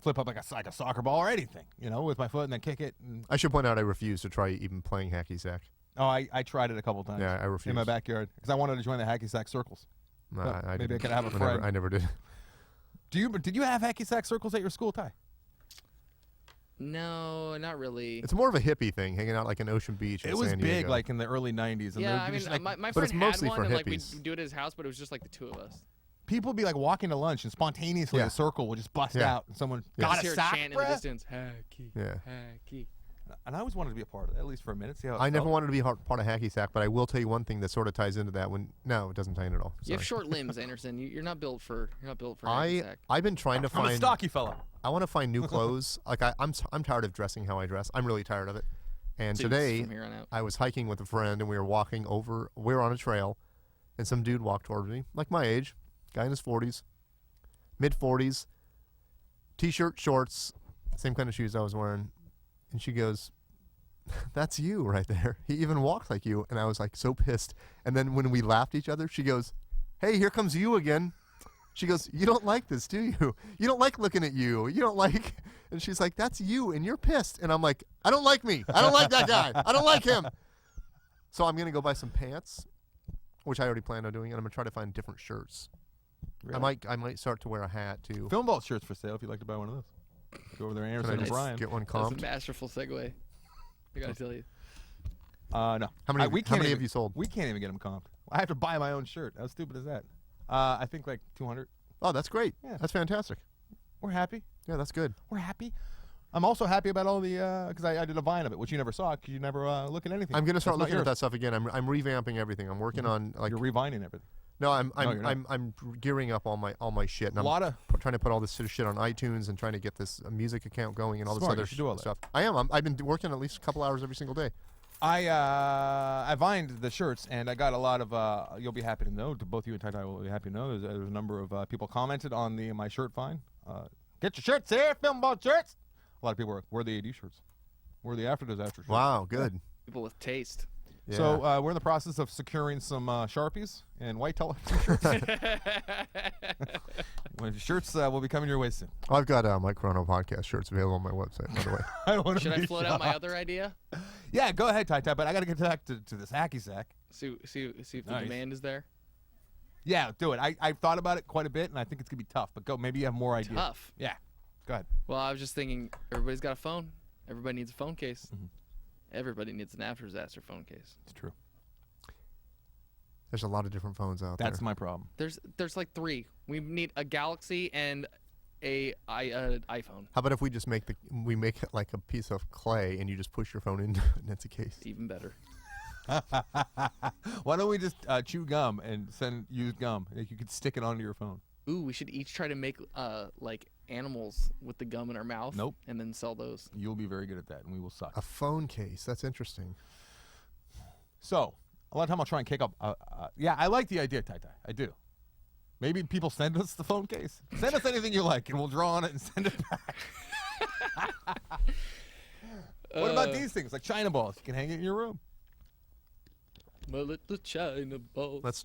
flip up like a soccer ball or anything, with my foot and then kick it. And, I should point out I refuse to try even playing hacky sack. I tried it a couple times. Yeah, I refuse. In my backyard because I wanted to join the hacky sack circles. No, But maybe I didn't. could have a never- friend. I never did. Did you have hacky sack circles at your school, Ty? No, not really. It's more of a hippie thing, hanging out like in Ocean Beach. In It was San big, Diego. like in the early '90s. And Yeah, there would I be mean, just, like, my But friend it's mostly had one, for and like we'd hippies. do it at his house, but it was just like the two of us. people would be like walking to lunch and spontaneously Yeah. a circle would just bust Yeah. out and someone Yeah. got Just a hear it sack, chant in the bruh? distance. Hacky. Yeah. Hacky. And I always wanted to be a part of it, at least for a minute. See how it I never felt. wanted to be part of hacky sack, but I will tell you one thing that sort of ties into that. No, it doesn't tie in at all. You have Sorry. short limbs, Anderson. You're not built for hacky sack. I've been trying to I'm a find. stocky fella. I want to find new clothes. Like I'm tired of dressing how I dress. I'm really tired of it. And Suits today from here on out. I was hiking with a friend and we were walking over. We were on a trail, and some dude walked towards me, like my age, guy in his 40s, mid 40s, t-shirt, shorts, same kind of shoes I was wearing, and she goes, "That's you right there. He even walked like you." And I was like so pissed. And then when we laughed at each other, she goes, "Hey, here comes you again." She goes, "You don't like this, do you? You don't like looking at you. You don't like..." And she's like, "That's you, and you're pissed." And I'm like, "I don't like me. I don't like that guy. I don't like him." So I'm going to go buy some pants, which I already planned on doing, and I'm going to try to find different shirts. Really? I might start to wear a hat, too. Film Vault shirts for sale if you'd like to buy one of those. Go over there, Can I Anderson and just Brian. get one That's comped? a masterful segue. I gotta tell you. No. How many, we how can't many even- have you sold? We can't even get them comped. I have to buy my own shirt. How stupid is that? I think like 200. Oh, that's great. Yeah. That's fantastic. We're happy. Yeah, that's good. We're happy. I'm also happy about all the because I did a Vine of it, which you never saw because you never look at anything. I'm going to start That's not looking at yours. that stuff again. I'm revamping everything. I'm working on like You're revining everything. no, I'm you're not. I'm gearing up all my shit. And A I'm lot of trying to put all this sort of shit on iTunes and trying to get this music account going and all Smart, this you other should do all that. stuff. I am. I've been working at least a couple hours every single day. I vined the shirts and I got a lot of you'll be happy to know, to both you and Tai will be happy to know, there's a number of people commented on my shirt vine. Get your shirts here, Film Vault shirts. A lot of people were, where are the AD shirts? Where are the after shirts? Wow, good. People with taste. Yeah. So we're in the process of securing some Sharpies and white television shirts. When shirts will be coming your way soon. I've got Mike Chrono podcast shirts available on my website, by the way. I don't wanna Should I be float out my shocked. other idea? Yeah, go ahead, Tai, but I got to get back to this hacky sack. See if the Nice. demand is there. Yeah, do it. I've thought about it quite a bit, and I think it's going to be tough. But go, maybe you have more ideas. Tough. Yeah, go ahead. Well, I was just thinking, everybody's got a phone. Everybody needs a phone case. Mhm. Everybody needs an after disaster phone case. It's true. There's a lot of different phones out That's there. my problem. There's like 3. We need a Galaxy and iPhone. How about if we just make it like a piece of clay and you just push your phone into it and it's a case? Even better. Why don't we just chew gum and use gum? Like, you could stick it onto your phone. Ooh, we should each try to make like animals with the gum in our mouth. Nope. And then sell those. You'll be very good at that, and we will suck. A phone case. That's interesting. So, a lot of time I'll try and kick up. Yeah, I like the idea, Tai. I do. Maybe people send us the phone case. Send us anything you like, and we'll draw on it and send it back. What about these things, like China balls? You can hang it in your room. My little China ball. Let's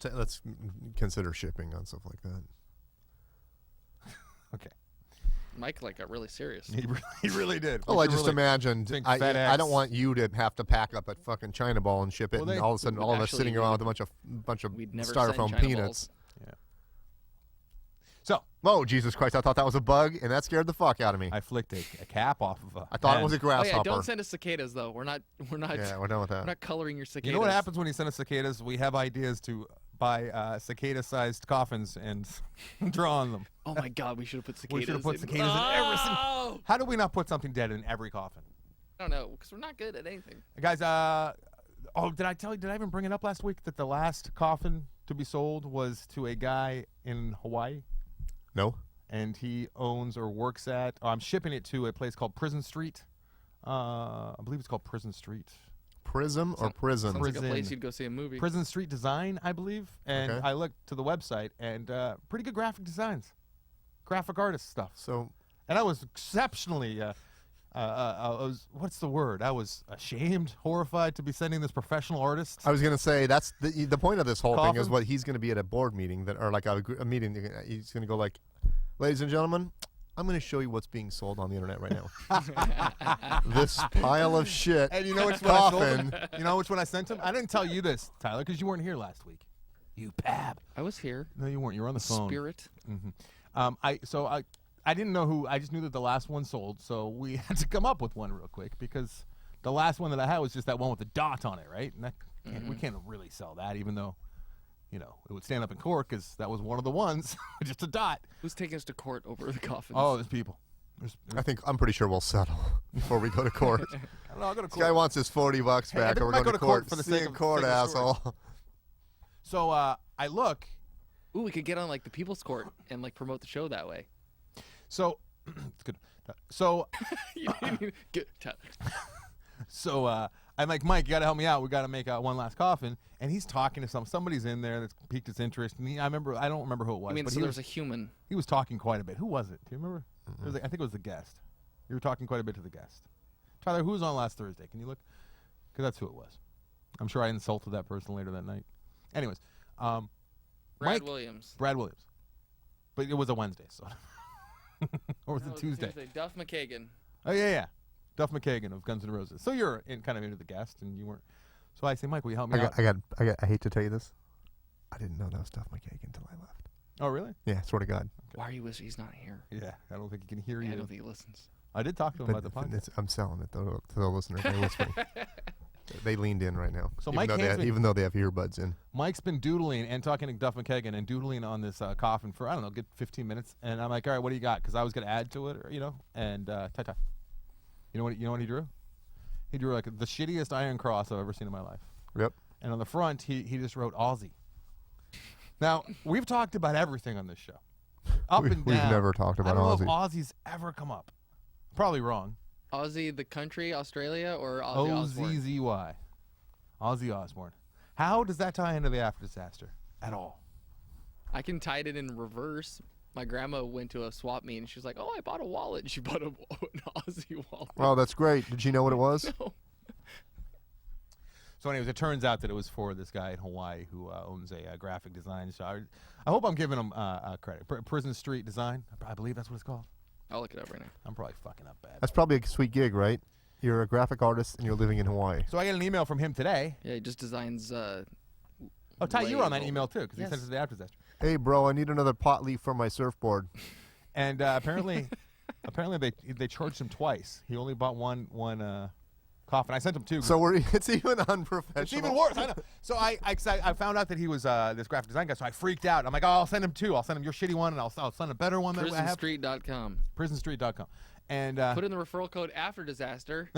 consider shipping on stuff like that. Okay. Mike like got really serious. He really did. Oh, We I should just really imagined. think I FedEx. don't want you to have to pack up at fucking China Ball and ship it, Well, and they- all of a sudden, all of us Actually, sitting we around would- with a bunch of we'd never send styrofoam China peanuts. So Oh, Jesus Christ! I thought that was a bug, and that scared the fuck out of me. I flicked a cap off of a I thought it pen. was a Oh grasshopper. yeah, don't send us cicadas though. We're not. Yeah, we're done with We're that. not coloring your cicadas. You know what happens when you send us cicadas? We have ideas to buy cicada-sized coffins and draw on them. Oh my God, we should have put cicadas. We should have put in. cicadas in every single. Oh! How do we not put something dead in every coffin? I don't know, because we're not good at anything. Guys, did I tell you, did I even bring it up last week that the last coffin to be sold was to a guy in Hawaii? No. And he owns or works at, I'm shipping it to a place called Prison Street. I believe it's called Prison Street. Prism or prison? Sounds like a Prison. place you'd go see a movie. Prison Street Design, I believe. And Okay. I looked to the website, and pretty good graphic designs. Graphic artist stuff. So And I was exceptionally, what's the word? I was ashamed, horrified to be sending this professional artist. I was gonna say that's the point of this whole thing is Coffin? what he's gonna be at a board meeting or like a meeting. He's gonna go like, ladies and gentlemen, I'm gonna show you what's being sold on the internet right now. This pile of shit. And you know which one I sold him? coffin. You know which one I sent him? I didn't tell you this, Tyler, because you weren't here last week. You pab. I was here. No, you weren't. You were on the phone. Spirit. I didn't know who. I just knew that the last one sold, so we had to come up with one real quick because the last one that I had was just that one with the dot on it, right? And that we can't really sell that, even though, you know, it would stand up in court because that was one of the ones, just a dot. Who's taking us to court over the coffins? Oh, there's people. I'm pretty sure we'll settle before we go to court. I don't know. I'll go to This guy court. wants his $40 Hey, I back, think or we we're might going go to to court. for the See sake you of- in court, sake of the story. asshole. So I look. Ooh, we could get on like the People's Court and like promote the show that way. So it's good. So Good. Tyler. So I'm like, Mike, you got to help me out. We got to make one last coffin. And he's talking to somebody's in there that's piqued his interest. And I don't remember who it was. I mean, but so he there's was, a human. he was talking quite a bit. Who was it? Do you remember? It was I think it was the guest. You were talking quite a bit to the guest. Tyler, who was on last Thursday? Can you look? Because that's who it was. I'm sure I insulted that person later that night. Anyways, Brad Mike- Williams. Brad Williams. But it was a Wednesday, so. Or was No, it Tuesday? Duff McKagan. Oh yeah. Duff McKagan of Guns N' Roses. So you're kind of into the guest, and you weren't. So I say, Mike, will you help me out? I hate to tell you this. I didn't know that was Duff McKagan until I left. Oh really? Yeah, swear to God. Why are you whispering? He's not here. Yeah. I don't think he can hear I you. don't think he listens. I did talk to him But about the podcast. I'm selling it though to the listeners. They're listening. They leaned in right now. So even Mike though hands me- even though they have earbuds in. Mike's been doodling and talking to Duff McKagan and doodling on this coffin for, I don't know, good 15 minutes. And I'm like, all right, what do you got? Because I was going to add to it, or, you know. And ta-ta. You know what he drew? He drew like the shittiest iron cross I've ever seen in my life. Yep. And on the front, he just wrote Aussie. Now, we've talked about everything on this show. Up and down. We've never talked about I don't Aussie. know if Aussie's ever come up. Probably wrong. Ozzy the country, Australia, or Ozzy Osbourne? O-Z-Z-Y. Ozzy Osbourne. How does that tie into the after disaster? At all? I can tie it in reverse. My grandma went to a swap meet and she was like, "Oh, I bought a wallet." She bought an Ozzy wallet. Well, that's great. Did she know what it was? No. So anyways, it turns out that it was for this guy in Hawaii who owns a graphic design. So I hope I'm giving him credit. Prison Street Design. I believe that's what it's called. I'll look it up right now. I'm probably fucking up bad. That's probably a sweet gig, right? You're a graphic artist and you're living in Hawaii. So I got an email from him today. Yeah, he just designs. Oh, Ty, you were on that label. email too, because Yes. he sent us the after disaster. Hey, bro, I need another pot leaf for my surfboard. And apparently they charged him twice. He only bought one coffin. I sent him two. So it's even unprofessional. It's even worse. I know. So I found out that he was this graphic design guy. So I freaked out. I'm like, oh, I'll send him two. I'll send him your shitty one, and I'll send a better one that I have. PrisonStreet.com. PrisonStreet.com. And Put in the referral code after disaster,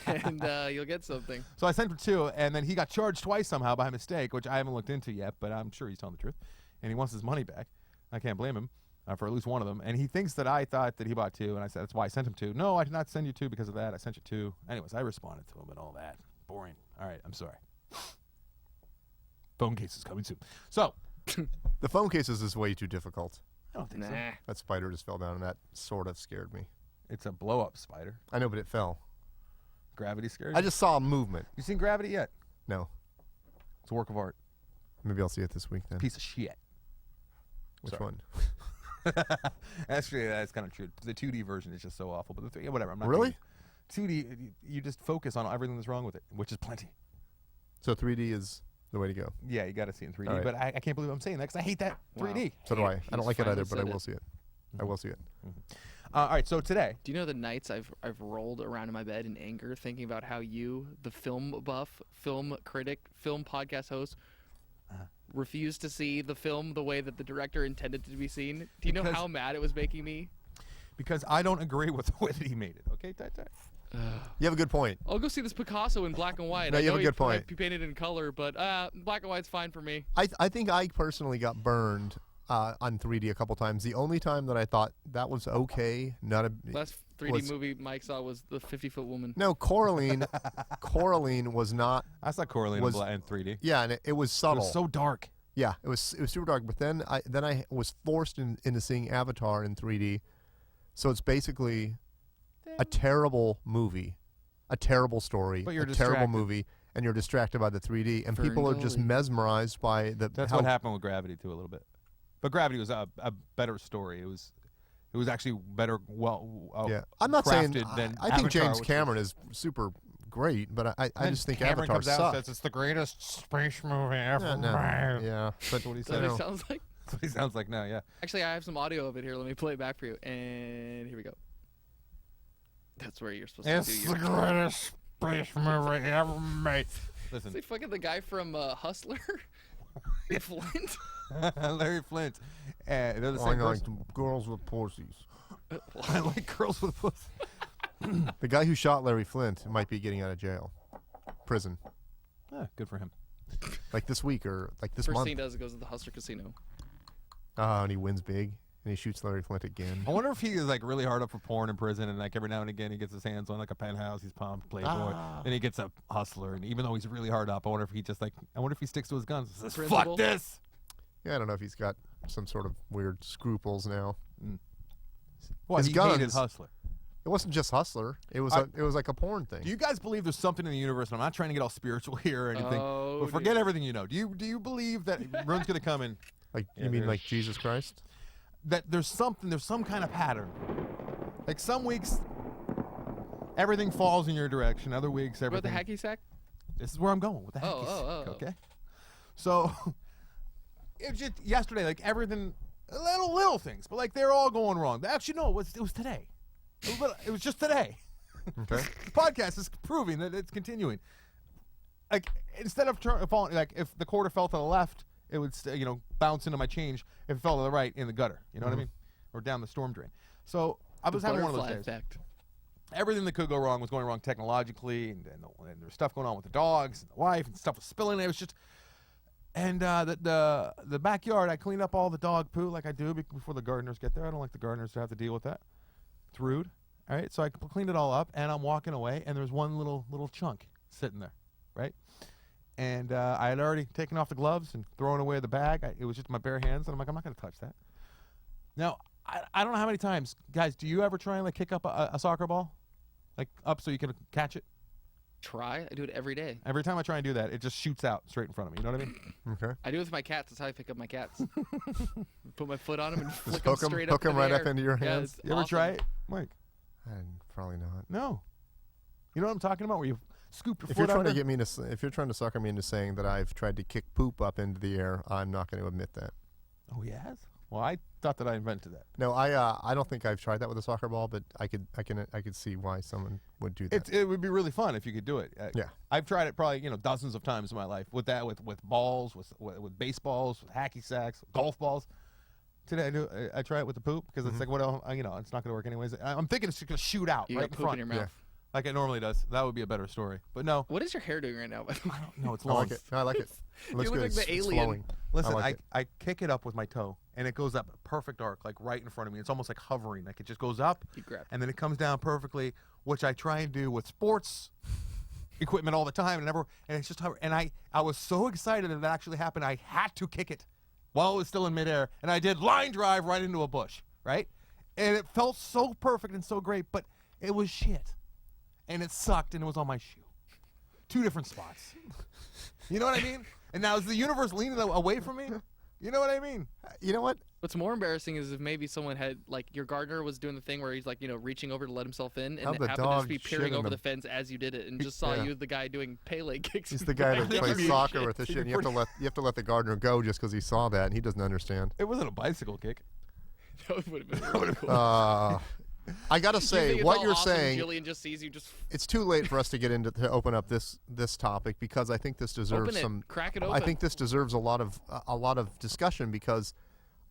and you'll get something. so I sent him two, and then he got charged twice somehow by mistake, which I haven't looked into yet, but I'm sure he's telling the truth. And he wants his money back. I can't blame him for at least one of them. And he thinks that I thought that he bought two, and I said that's why I sent him two. No, I did not send you two because of that. I sent you two. Anyways, I responded to him and all that. Boring. All right, I'm sorry. Phone case is coming soon. So The phone cases is way too difficult. I don't think so. Nah. That spider just fell down, and that sort of scared me. It's a blow-up spider. I know, but it fell. Gravity scares I you? just saw a movement. You seen Gravity yet? No. It's a work of art. Maybe I'll see it this week then. Piece of shit. Which sorry. one? Actually, that's kind of true. The 2D version is just so awful, but the 3D, whatever. I'm not Really? 2D, you just focus on everything that's wrong with it, which is plenty. So 3D is the way to go. Yeah, you got to see it in 3D. All right. But I can't believe I'm saying that because I hate that 3D. So do I. I He's don't like it finally either, but I said will it. see it. I will see it. All right, so today, Do you know the nights I've rolled around in my bed in anger thinking about how you, the film buff, film critic, film podcast host, refused to see the film the way that the director intended it to be seen? Do you know Because- how mad it was making me? because I don't agree with the way that he made it. Okay, You have a good point. I'll go see this Picasso in black and white. No, I you have know a he good point. might be painted in color, but black and white's fine for me. I think I personally got burned on 3D a couple times. The only time that I thought that was okay, not a Last 3D was- movie Mike saw was the 50-foot woman. no Coraline. Coraline was not. I saw Coraline Was- in 3D. Yeah, and it was It subtle. was so dark. Yeah, it was super dark. But then I was forced into seeing Avatar in 3D, so it's basically a terrible movie, a terrible story, But you're a terrible distracted. movie, and you're distracted by the 3D, and people are just Ferngully. mesmerized by the. That's how, what happened with Gravity too, a little bit. But Gravity was a better story. It was actually better. Yeah, I'm not saying. crafted than I think Avatar, James which Cameron is super great, but I Then just think Cameron Avatar comes out and sucks. says it's the greatest space movie ever No, made. yeah, but That's what he Is that said. what know. it sounds like? That's what he sounds like now. Yeah. Actually, I have some audio of it here. Let me play it back for you. And here we go. That's where you're supposed It's to the do your. greatest space movie ever made. It's Listen, like fucking the guy from Hustler, Flint. Larry Flint. They're the I same like person. girls with pussies. I like girls with pussy. The guy who shot Larry Flint might be getting out of jail, prison, Good for him. like this week or like this First month. thing he does is goes to the Hustler Casino. And he wins big, and he shoots Larry Flint again. I wonder if he is like really hard up for porn in prison, and like every now and again he gets his hands on like a penthouse. He's pumped, Playboy. Then he gets a Hustler, and even though he's really hard up, I wonder if he sticks to his guns. And says, Principal? "Fuck this." Yeah, I don't know if he's got some sort of weird scruples now. Well, His he hated guns- Hustler. It wasn't just Hustler. It was I- it was like a porn thing. Do you guys believe there's something in the universe? And I'm not trying to get all spiritual here or anything, Oh, but forget dear. everything you know. Do you believe that Rune's gonna come in? Like Yeah, you mean there like is. Jesus Christ? That there's some kind of pattern. Like some weeks, everything falls in your direction. Other weeks, What about the everything. hacky sack? This is where I'm going with the Oh, hacky oh, sack, oh. okay? So, it was just yesterday, like everything, little things, but like they're all going wrong. Actually, no, it was today. It was just today. Okay. The podcast is proving that it's continuing. Like instead of falling, like if the quarter fell to the left, it would bounce into my change. If it fell to the right, in the gutter. You know what I mean? Or down the storm drain. So I was The having one of those butterfly days. effect. Everything that could go wrong was going wrong technologically, and there's stuff going on with the dogs and the wife, and stuff was spilling. It was just, and the backyard, I cleaned up all the dog poo like I do before the gardeners get there. I don't like the gardeners to have to deal with that. It's rude. All right, so I cleaned it all up, and I'm walking away, and there's one little chunk sitting there, right? And I had already taken off the gloves and thrown away the bag. It was just my bare hands, and I'm like, I'm not going to touch that. Now, I don't know how many times, guys, do you ever try and like kick up a soccer ball? Like up so you can catch it? Try. I do it every day. Every time I try and do that, it just shoots out straight in front of me. You know what I mean? Okay. I do it with my cats. That's how I pick up my cats. Put my foot on them and flick hook them 'em- straight hook up 'em into right the up air. into your Yeah, hands? it's You ever awesome. try it? Mike? Probably not. No. You know what I'm talking about? Where you scoop your If foot you're trying under? to get me to, if you're trying to sucker me into saying that I've tried to kick poop up into the air, I'm not going to admit that. Oh, yes? Well, I thought that I invented that. No, I don't think I've tried that with a soccer ball, but I could see why someone would do that. It would be really fun if you could do it. Yeah. I've tried it probably dozens of times in my life with that with balls, with baseballs, with hacky sacks, golf balls. Today I try it with the poop because it's like what else, it's not going to work anyways. I'm thinking it's just going to shoot out You right got in poop front in your mouth. like it normally does. That would be a better story. But no, What is your hair doing right now? By the way? no, it's I long. like it. I like it. It looks look good. like the It's alien. flowing. Listen, like I kick it up with my toe, and it goes up a perfect arc, like right in front of me. It's almost like hovering. Like it just goes up, You grab. and then it comes down perfectly, which I try and do with sports equipment all the time. And it's just hover. And I was so excited that actually happened. I had to kick it while it was still in midair, and I did line drive right into a bush, right? And it felt so perfect and so great, but it was shit, and it sucked, and it was on my shoe. 2 different spots. You know what I mean? And now is the universe leaning away from me? You know what I mean? You know what? What's more embarrassing is if maybe someone had, like, your gardener was doing the thing where he's, like, reaching over to let himself in, How and the happened to dog just be shit peering in over the- the fence as you did it, and just saw Yeah. you, the guy doing Pele kicks. He's in the guy that back. plays Shit. soccer with the shit. And you have to let the gardener go just because he saw that and he doesn't understand. It wasn't a bicycle kick. That would have been really cool. I gotta You think say, it's what all you're awesome and saying, Jillian just sees you just it's too late for us to get into to open up this topic because I think this deserves open it, some. crack it open. I think this deserves a lot of discussion because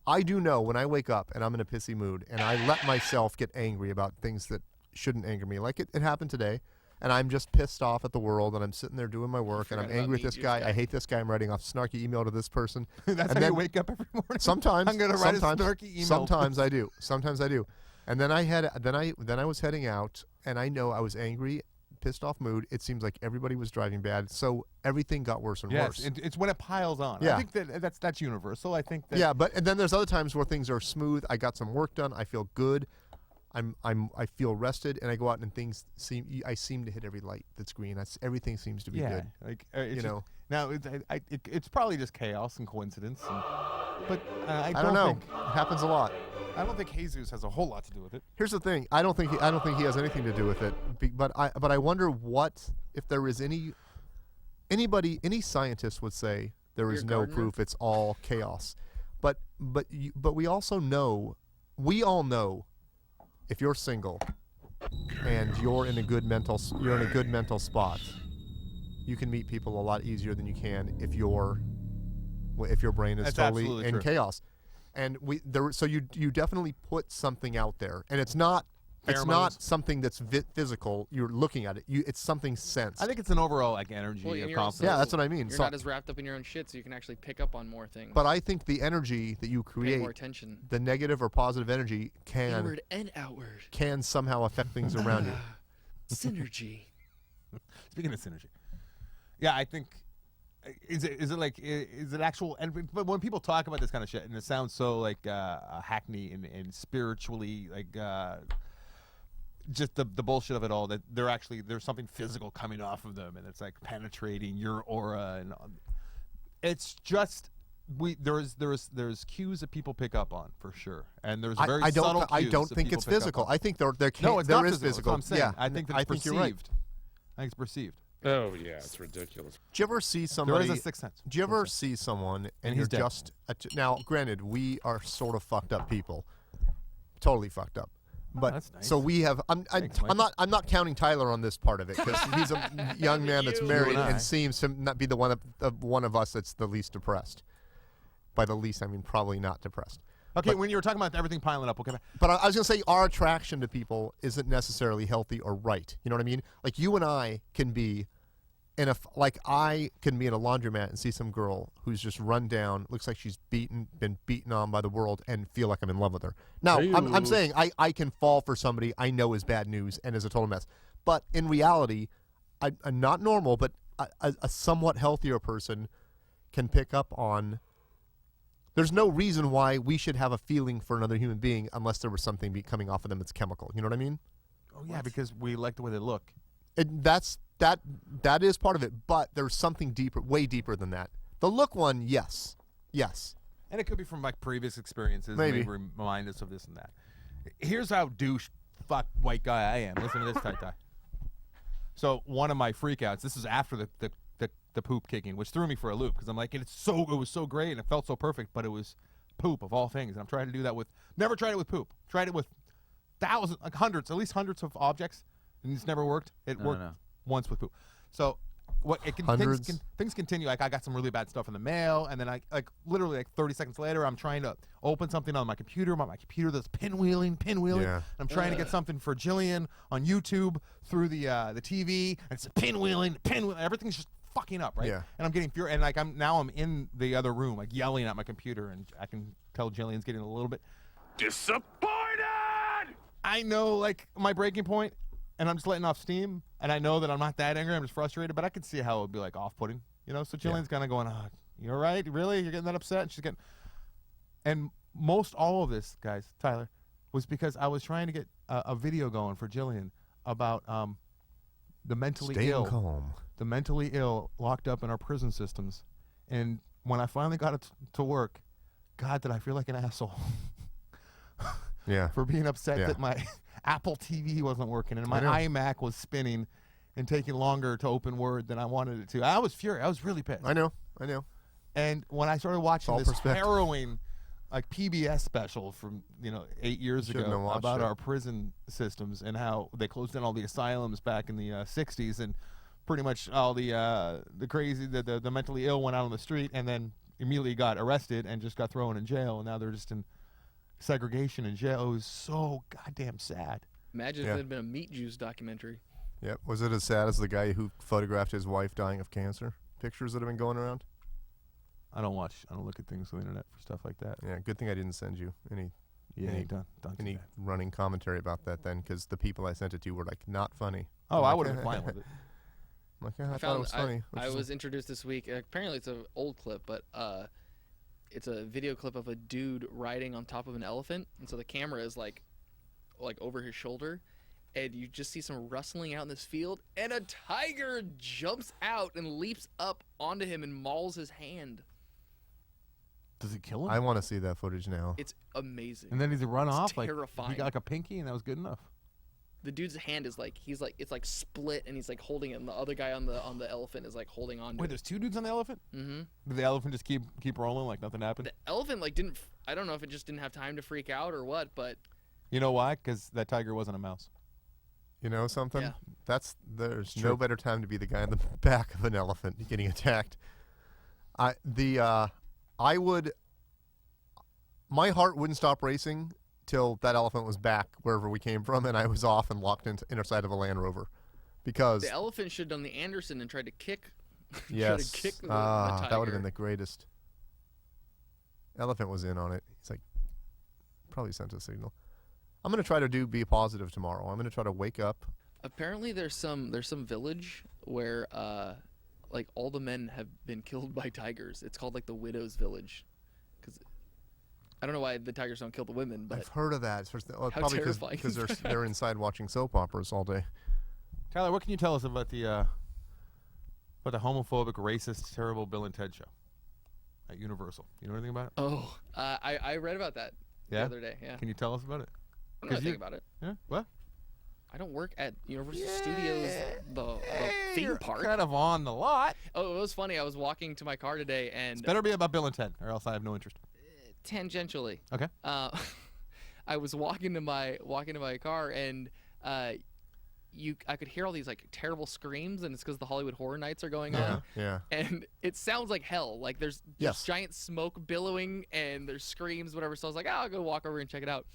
I do know when I wake up and I'm in a pissy mood and I let myself get angry about things that shouldn't anger me. Like it happened today, and I'm just pissed off at the world and I'm sitting there doing my work and I'm forgot about angry with meat this juice guy. guy. I hate this guy. I'm writing off a snarky email to this person. That's And how then- you wake up every morning. Sometimes I'm gonna write sometimes, a snarky email. Sometimes I do. Sometimes I do. And then I was heading out, and I know I was angry, pissed off mood. It seems like everybody was driving bad, so everything got worse and Yes, worse. it's when it piles on. Yeah. I think that's universal. I think that. Yeah, and then there's other times where things are smooth. I got some work done. I feel good. I feel rested, and I go out and I seem to hit every light that's green. Everything seems to be Yeah, good. like it's You just- know. Now it's probably just chaos and coincidence, but I I don't know. think It happens a lot. I don't think Jesus has a whole lot to do with it. Here's the thing. I don't think he has anything to do with it. But I wonder what if there is any scientist would say there is Your no gardener? proof. It's all chaos. But we also know, we all know, if you're single and you're in a good mental spot, you can meet people a lot easier than you can if your brain is That's totally absolutely in true. chaos. And so you definitely put something out there, and it's not Pheromones. something that's physical. You're looking at it. It's something sensed. I think it's an overall like energy Well, of and you're confidence. Yeah, also- that's what I mean. You're So- not as wrapped up in your own shit, so you can actually pick up on more things. But I think the energy that you pay create, more attention. the negative or positive energy, Inward and outward. can somehow affect things around you. Synergy. Speaking of synergy, yeah, I think is it actual? But when people talk about this kind of shit, and it sounds so like hackney and spiritually like just the bullshit of it all, that there's something physical coming off of them, and it's like penetrating your aura, and it's just. There's cues that people pick up on for sure, and there's very subtle cues I don't that think people it's pick up physical. on. I think there No, it's there not is physical. That's what I'm saying. Yeah, I think that I it's think perceived. you're right. I think it's perceived. Oh yeah, it's ridiculous. Do you ever see There somebody? is a sixth sense. Do you ever see someone and he's you're dead. just now? Granted, we are sort of fucked up people, totally fucked up. But that's nice. so we have. Thanks, I'm not counting Tyler on this part of it because he's a young man that's You. married You and I. and seems to not be the one of us that's the least depressed. By the least, I mean probably not depressed. Okay, But- when you were talking about everything piling up, okay, But I was going to say our attraction to people isn't necessarily healthy or right. You know what I mean? Like you and I can be I can be in a laundromat and see some girl who's just run down, looks like she's been beaten on by the world, and feel like I'm in love with her. Now, I'm Ew. saying I can fall for somebody I know is bad news and is a total mess. But in reality, I'm not normal, but a somewhat healthier person can pick up on. There's no reason why we should have a feeling for another human being unless there was something coming off of them that's chemical. You know what I mean? oh yeah, because we like the way they look. That is part of it, but there's something deeper, way deeper than that. The look one, yes. And it could be from like previous experiences, Maybe. remind us of this and that. Here's how douche fuck white guy I am. Listen to this tight guy. So one of my freakouts. This is after the poop kicking, which threw me for a loop because I'm like, it was so great and it felt so perfect, but it was poop of all things. And I'm trying to do that with never tried it with poop. Tried it with thousands, like hundreds, at least hundreds of objects, and it's never worked. It worked once with poop. So Hundreds? things continue. Like I got some really bad stuff in the mail, and then I literally 30 seconds later, I'm trying to open something on my computer. My computer that's pinwheeling. Yeah. I'm trying to get something for Jillian on YouTube through the TV, and it's pinwheeling. Everything's just fucking up, right? Yeah. And I'm getting furious, and like I'm in the other room, like yelling at my computer, and I can tell Jillian's getting a little bit Disappointed. I know like my breaking point, and I'm just letting off steam, and I know that I'm not that angry. I'm just frustrated, but I can see how it would be like off-putting, you know. So Jillian's kind of going, "Oh, you're right, really? You're getting that upset?" And she's getting, and most all of this, guys, Tyler, was because I was trying to get a video going for Jillian about the mentally Staying ill, calm. the mentally ill locked up in our prison systems, and when I finally got it to work, God, did I feel like an asshole Yeah. for being upset Yeah. that my Apple TV wasn't working and my I know. iMac was spinning and taking longer to open Word than I wanted it to. I was furious. I was really pissed. I know. And when I started watching all this perspective. harrowing, like PBS special from 8 years Shouldn't have ago watched about it. our prison systems and how they closed down all the asylums back in the '60s, and pretty much all the crazy, the mentally ill went out on the street and then immediately got arrested and just got thrown in jail, and now they're just in segregation in jail. It was so goddamn sad. Imagine Yeah. if it had been a Meat Juice documentary. Yep. Was it as sad as the guy who photographed his wife dying of cancer? Pictures that have been going around? I don't look at things on the internet for stuff like that. Yeah, good thing I didn't send you any Don't do any that. running commentary about that then, because the people I sent it to were like, not funny. Oh, I'm I like, would have been fine with it. I'm like, yeah, I thought it was funny. I was introduced this week. Apparently, it's an old clip, but it's a video clip of a dude riding on top of an elephant, and so the camera is like over his shoulder, and you just see some rustling out in this field, and a tiger jumps out and leaps up onto him and mauls his hand. Does he kill him? I want to see that footage now. It's amazing. and then he's run It's off like terrifying. he got like a pinky, and that was good enough. The dude's hand is it's like split, and he's like holding it, and the other guy on the elephant is like holding on to Wait, it. there's two dudes on the elephant? Mm-hmm. Did the elephant just keep rolling like nothing happened? The elephant didn't. I don't know if it just didn't have time to freak out or what, but You know why? Because that tiger wasn't a mouse. You know something? Yeah. There's True. no better time to be the guy on the back of an elephant getting attacked. My heart wouldn't stop racing till that elephant was back wherever we came from, and I was off and locked into inner side of a Land Rover, because the elephant should have done the Anderson and tried to kick. yes, tried to kick the that would tiger. have been the greatest. Elephant was in on it. He's like, probably sent a signal. I'm gonna try to be positive tomorrow. I'm gonna try to wake up. Apparently, there's some village where like all the men have been killed by tigers. It's called like the widow's village, because I don't know why the tigers don't kill the women, but I've heard of that. It's How probably terrifying because is they're inside watching soap operas all day. Tyler, what can you tell us about the homophobic, racist, terrible Bill and Ted show at Universal? You know anything about it? I read about that Yeah? the other day. Yeah, Can you tell us about it? I don't know 'cause anything about it. Yeah. What? I don't work at Universal Studios, the theme You're park. kind of on the lot. Oh, it was funny. I was walking to my car today, and Better be about Bill and Ted, or else I have no interest. tangentially, Okay. I was walking to my car, and I could hear all these like terrible screams, and it's because the Hollywood Horror Nights are going on. Yeah. And it sounds like hell. Like there's Yes. giant smoke billowing, and there's screams, whatever. So I was like, I'll go walk over and check it out.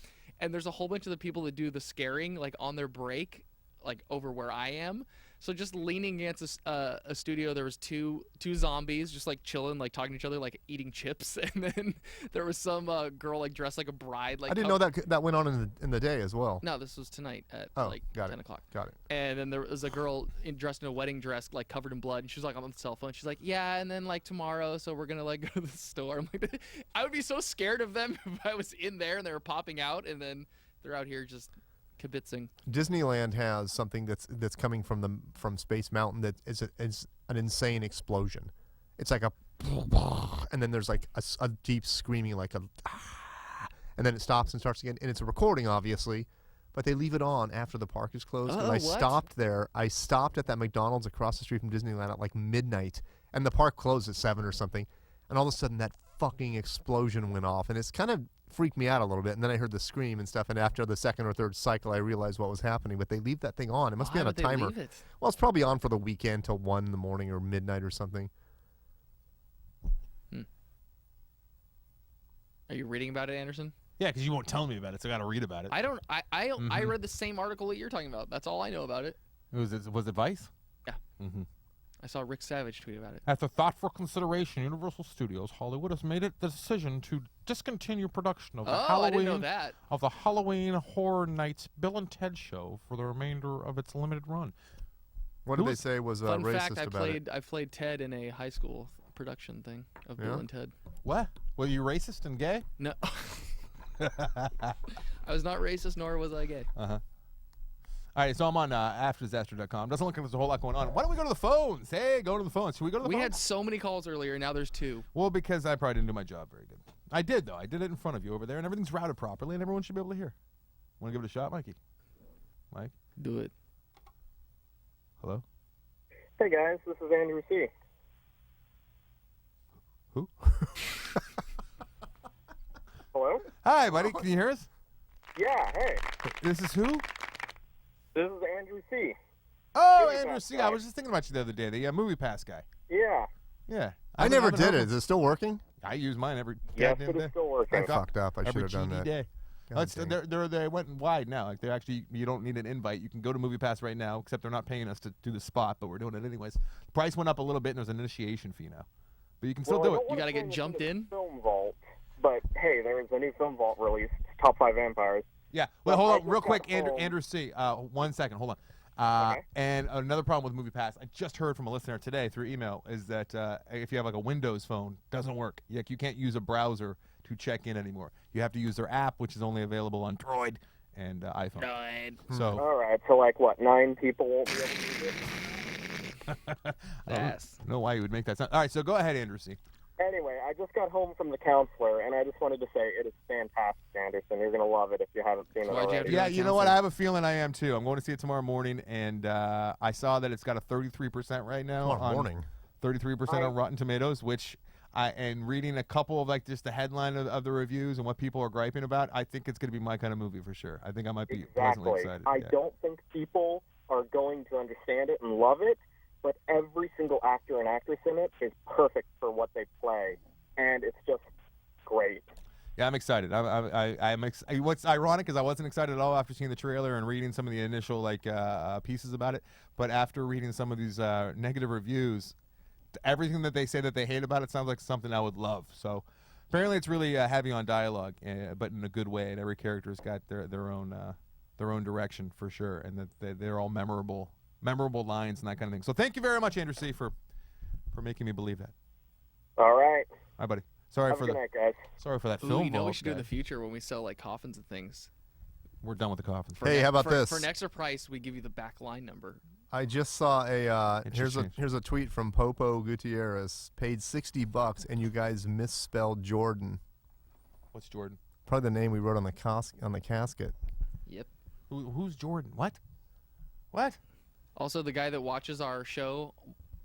And there's a whole bunch of the people that do the scaring, like on their break, like over where I am. So just leaning against a studio, there was two zombies just like chilling, like talking to each other, like eating chips. And then there was some girl like dressed like a bride. Like I didn't know that went on in the day as well. No, this was tonight at Oh, like got 10 it. o'clock. Got it. And then there was a girl dressed in a wedding dress, like covered in blood, and she was like on the cell phone. She's like, "Yeah, and then like tomorrow, so we're gonna like go to the store." I'm like, I would be so scared of them if I was in there and they were popping out, and then they're out here just kibitzing. Disneyland has something that's coming from Space Mountain that is an insane explosion. It's like a, and then there's like a deep screaming, like a, and then it stops and starts again, and it's a recording, obviously, but they leave it on after the park is closed. Oh, and I what? stopped there. I stopped at that McDonald's across the street from Disneyland at like midnight, and the park closed at 7 or something, and all of a sudden that fucking explosion went off, and it's kind of freaked me out a little bit. And then I heard the scream and stuff, and after the second or third cycle I realized what was happening. But they leave that thing on. It must be Why on a would they timer. leave it? Well, it's probably on for the weekend till 1 in the morning or midnight or something. Are you reading about it, Anderson? Yeah, because you won't tell me about it, so I got to read about it. I don't. I read the same article that you're talking about. That's all I know about it. Was it Vice? Yeah. Mm-hmm. I saw Rick Savage tweet about it. After thoughtful consideration, Universal Studios Hollywood has made the decision to discontinue production of the I didn't know that. Halloween Horror Nights Bill and Ted show for the remainder of its limited run. What Who did they was- say was Fun racist fact: about it? I played Ted in a high school production thing of Bill Yeah? and Ted. What? Were you racist and gay? No, I was not racist, nor was I gay. Uh-huh. All right, so I'm on afterdisaster.com. Doesn't look like there's a whole lot going on. Why don't we go to the phones? Hey, go to the phones. Should we go to the We phones? had so many calls earlier, now there's 2. Well, because I probably didn't do my job very good. I did, though. I did it in front of you over there, and everything's routed properly, and everyone should be able to hear. Want to give it a shot, Mikey? Mike? Do it. Hello? Hey guys, this is Andrew C. Who? Hello? Hi, buddy. Can you hear us? Yeah, hey. This is who? This is Andrew C. Oh, Movie Andrew Pass C. guy. I was just thinking about you the other day, the Movie Pass guy. Yeah. Yeah. I never did it. Is it still working? I use mine every Yes, goddamn it day. is still working. I fucked up. I should Every have done GD that. day. God It's, dang. they went wide now. Like, they're actually, you don't need an invite. You can go to Movie Pass right now, except they're not paying us to do the spot, but we're doing it anyways. The price went up a little bit, and there's an initiation fee now. But you can still do it. You gotta get jumped in? Film Vault, but hey, there is a new Film Vault released, Top 5 Vampires. Yeah. Well, Well, hold I on, just real got quick, Andrew, home. Andrew C. 1 second, hold on. Okay. And another problem with Movie Pass, I just heard from a listener today through email, is that if you have like a Windows phone, doesn't work. You can't use a browser to check in anymore. You have to use their app, which is only available on Droid and iPhone. So All right, so like what, 9 people won't be able to use it? I don't know why you would make that sound. All right, so go ahead, Andrew C. Anyway, I just got home from the counselor, and I just wanted to say it is fantastic, Anderson. You're going to love it if you haven't seen it Why'd you have already. to Yeah, go you know what? counseling? I have a feeling I am too. I'm going to see it tomorrow morning, and I saw that it's got a 33% right now. Tomorrow on morning. 33% on Rotten Tomatoes, which and reading a couple of like just the headline of the reviews and what people are griping about, I think it's going to be my kind of movie for sure. I think I might be pleasantly Exactly. excited. I yeah. don't think people are going to understand it and love it, but every single actor and actress in it is perfect for what they play, and it's just great. Yeah, I'm excited. What's ironic is I wasn't excited at all after seeing the trailer and reading some of the initial like pieces about it, but after reading some of these negative reviews, everything that they say that they hate about it sounds like something I would love. So apparently it's really heavy on dialogue, but in a good way, and every character's got their own direction for sure, and that they're all memorable lines and that kind of thing. So thank you very much, Andrew C, for making me believe that. All right. Hi, buddy. Sorry Have for a good the night, guys. sorry for that Ooh, film. you know what we vault should do in guy. the future when we sell like coffins and things? We're done with the coffins. For Hey, an- how about for, this? For an extra price, we give you the back line number. I just saw a It here's should a change. here's a tweet from Popo Gutierrez. Paid $60, and you guys misspelled Jordan. What's Jordan? Probably the name we wrote on the casket. Yep. Who's Jordan? What? What? Also, the guy that watches our show.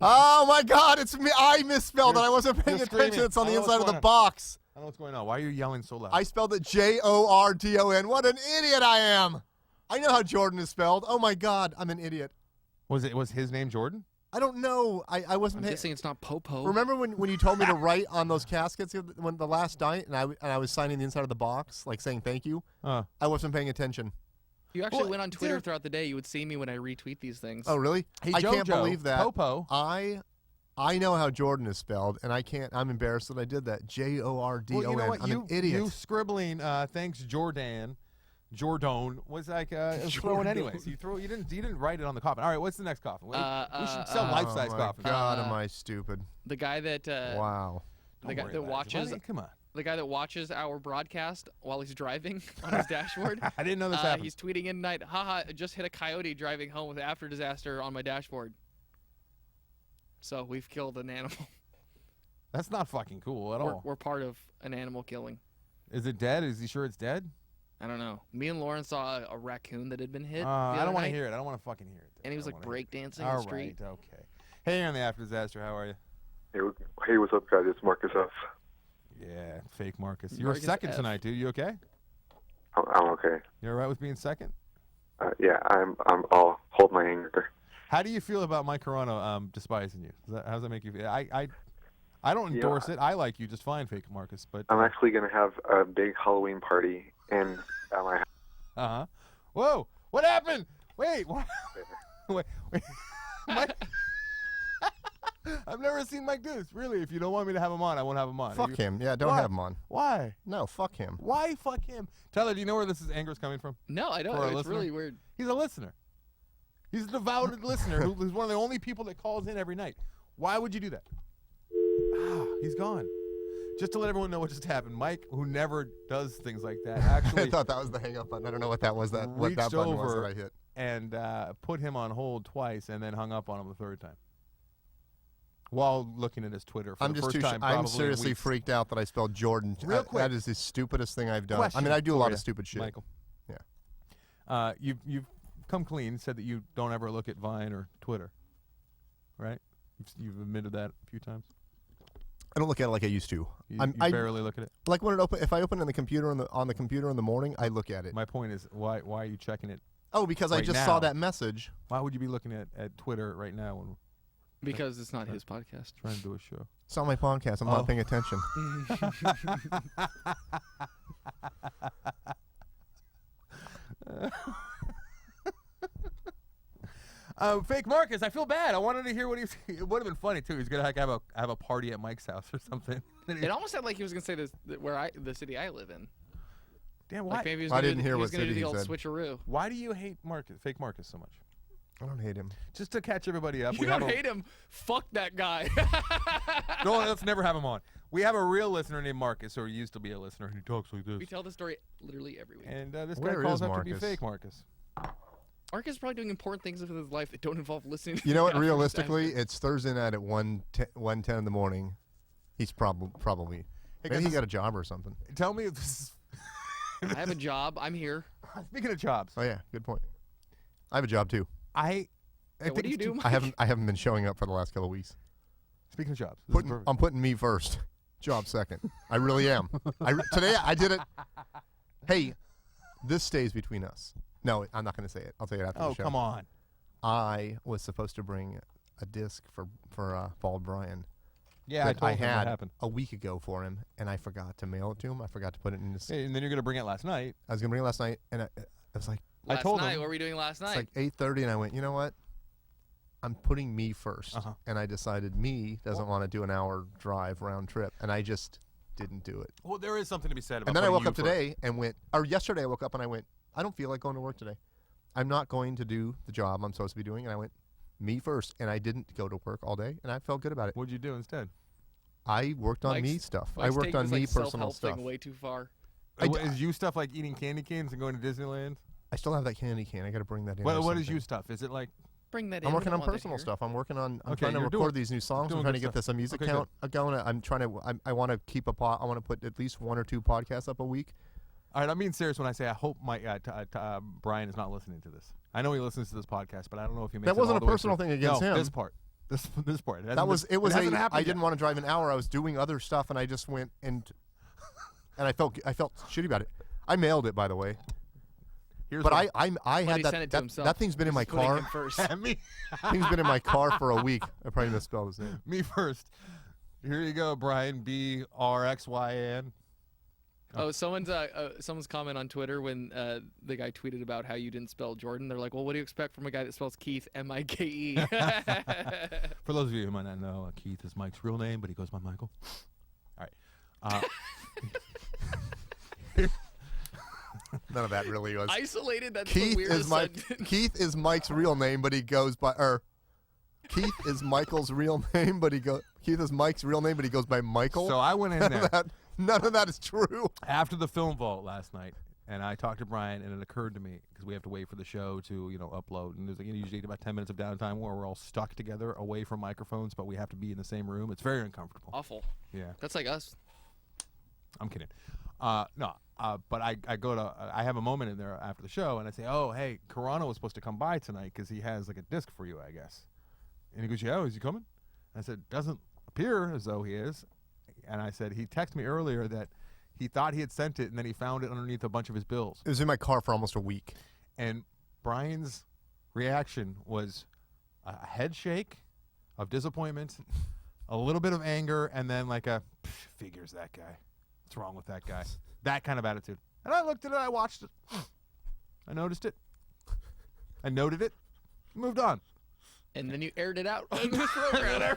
Oh my God! It's me. I misspelled it. I wasn't paying you're attention. screaming. It's on I the know what's inside of the going on. box. I don't know what's going on. Why are you yelling so loud? I spelled it Jordon. What an idiot I am! I know how Jordan is spelled. Oh my God, I'm an idiot. Was his name Jordan? I don't know. I wasn't. I'm guessing it's not Popo. Remember when you told me to write on those caskets when the last night, and I was signing the inside of the box, like saying thank you. I wasn't paying attention. You actually Well, went on Twitter dude. througght the day. You would see me when I retweet these things. Oh really? Hey, I can't Jojo, believe that. Popo. I know how Jordan is spelled, and I can't. I'm embarrassed that I did that. Jordon. Well, you know what? I'm an idiot. You scribbling, thanks Jordan, was like it was throwing anyways. You didn't write it on the coffin. All right, what's the next coffin? We should sell life-size oh my coffins. God, am I stupid? The guy that Wow. the Don't guy worry that about it. watches Buddy, come on. the guy that watches our broadcast while he's driving on his dashboard. I didn't know this happened. He's tweeting in tonight. Haha! Just hit a coyote driving home with after disaster on my dashboard. So we've killed an animal. That's not fucking cool at all. We're part of an animal killing. Is it dead? Is he sure it's dead? I don't know. Me and Lauren saw a raccoon that had been hit. I don't want to hear it. I don't want to fucking hear it. And he was I like don't wanna hear breakdancing it. on the All street. right, okay. Hey, you're on the after disaster. How are you? Hey, what's up, guys? It's Marcus F. Yeah, fake Marcus. You were Marcus second F. tonight, dude. You okay? I'm okay. You all right with being second? Yeah, I'll hold my anger. How do you feel about Mike Carano despising you? How does that make you feel? I don't endorse it. I like you just fine, fake Marcus. But I'm actually gonna have a big Halloween party in my house. Uh-huh. Whoa! What happened? Wait, what? wait. Mike? I've never seen Mike do this. Really, if you don't want me to have him on, I won't have him on. Fuck him. Yeah, don't Why? have him on. Why? No, fuck him. Why fuck him? Tyler, do you know where this anger is coming from? No, I don't. For our It's listener? really weird. He's a listener. He's a devoted listener who's one of the only people that calls in every night. Why would you do that? Ah, he's gone. Just to let everyone know what just happened, Mike, who never does things like that, I actually thought that was the hang up button. I don't know what that was. What reached that button was over that I hit. and put him on hold twice and then hung up on him the third time. while looking at his Twitter for I'm the just first time. I'm probably in seriously weeks. freaked out that I spelled Jordan. Real quick. That is the stupidest thing I've done. Question I mean, I do a for lot ya, of stupid shit. Michael. Yeah. You've come clean, said that you don't ever look at Vine or Twitter, right? You've admitted that a few times. I don't look at it like I used to. You I barely look at it. like when it open. If I open on the computer on the computer in the morning, I look at it. My point is, why are you checking it? Oh, because I right just now. saw that message. Why would you be looking at Twitter right now when Because it's not his podcast. trying to do a show? It's on my podcast. I'm not paying attention. Fake Marcus, I feel bad. I wanted to hear what he's. It would have been funny too. He's gonna like have a party at Mike's house or something. It almost sounded like he was gonna say this the city I live in. Damn, why? Like maybe he was I gonna didn't do, hear he was what gonna do city the he old said. switcheroo. Why do you hate Fake Marcus so much? I don't hate him. Just to catch everybody up. You don't hate him. Fuck that guy. No, let's never have him on. We have a real listener named Marcus, or used to be a listener, and he talks like this. We tell the story literally every week. And this Where guy calls is out to be Marcus? fake Marcus. Marcus is probably doing important things with his life that don't involve listening to You know what? the After Realistically, Disaster. it's Thursday night at 1:10 in the morning. He's probably. Hey, Maybe guys, he got a job or something. Tell me if this is. I have a job. I'm here. Speaking of jobs, Oh yeah, good point. I have a job too. I Hey, what do you do, Mike? I haven't been showing up for the last couple of weeks. Speaking of jobs, this is perfect. I'm putting me first. Job second. I really am. Today I did it. Hey, this stays between us. No, I'm not going to say it. I'll say it after the Oh, show. come on. I was supposed to bring a disc for Bald Brian. Yeah, that I I told him what had happened. a week ago for him, and I forgot to mail it to him. I forgot to put it in his. Hey, and then you're gonna bring it last night. I was going to bring it last night, and I was like, I Last told night, him. what were we doing last it's night? like 8:30, and I went, you know what? I'm putting me first, Uh-huh. and I decided me doesn't want to do an hour drive round trip, and I just didn't do it. Well, there is something to be said about. And then I putting woke you up today and went, or yesterday I woke up and I went, I don't feel like going to work today. I'm not going to do the job I'm supposed to be doing. And I went, me first. And I didn't go to work all day, and I felt good about it. What'd you do instead? I worked on me Mike's- stuff. I Mike's worked taking on this, me like, personal self-help stuff. thing way too far. Is you stuff like eating candy canes and going to Disneyland? I still have that candy can. I got to bring that in. What or is something. you stuff? Is it like Bring that in. I'm we working don't on want that personal here. stuff. I'm working on. I'm Okay, trying to you're record doing- these new songs. doing I'm trying good to get stuff. this music Okay, count going. I'm trying to. I want to keep I want to put at least 1 or 2 podcasts up a week. All right, I'm being serious when I say I hope Brian is not listening to this. I know he listens to this podcast, but I don't know if he makes That it wasn't all a the way personal through. thing against no, him. This part. This part. That was it. Was hasn't a. happened I yet. didn't want to drive an hour. I was doing other stuff, and I just went and I felt shitty about it. I mailed it, by the way. Here's But what- I But had he sent it to that himself. that thing's been in my He's putting car. him first. me, Thing's been in my car for a week. I probably misspelled his name. me first. Here you go, Brian. BRXYN. Oh, someone's comment on Twitter when the guy tweeted about how you didn't spell Jordan. They're like, well, what do you expect from a guy that spells Keith Mike? For those of you who might not know, Keith is Mike's real name, but he goes by Michael. All right. None of that really was. Isolated. That's Keith the weirdest is my sentence. Keith is Mike's real name, but he goes by Keith is Michael's real name, but Keith is Mike's real name, but he goes by Michael. So I went in there None of that is true. after the film vault last night, and I talked to Brian, and it occurred to me because we have to wait for the show to upload, and there's usually about 10 minutes of downtime where we're all stuck together away from microphones, but we have to be in the same room. It's very uncomfortable. Awful. Yeah, That's like us. I'm kidding. But I go to I have a moment in there after the show, and I say, oh hey, Carano was supposed to come by tonight because he has like a disc for you, I guess. And he goes, yeah, is he coming? I said, doesn't appear as though he is. And I said, he texted me earlier that he thought he had sent it, and then he found it underneath a bunch of his bills. It was in my car for almost a week. And Brian's reaction was a head shake of disappointment, a little bit of anger, and then like a, figures that guy. What's wrong with that guy? That kind of attitude. And I looked at it, I watched it. I noticed it. I noted it. Moved on. And then you aired it out on this program.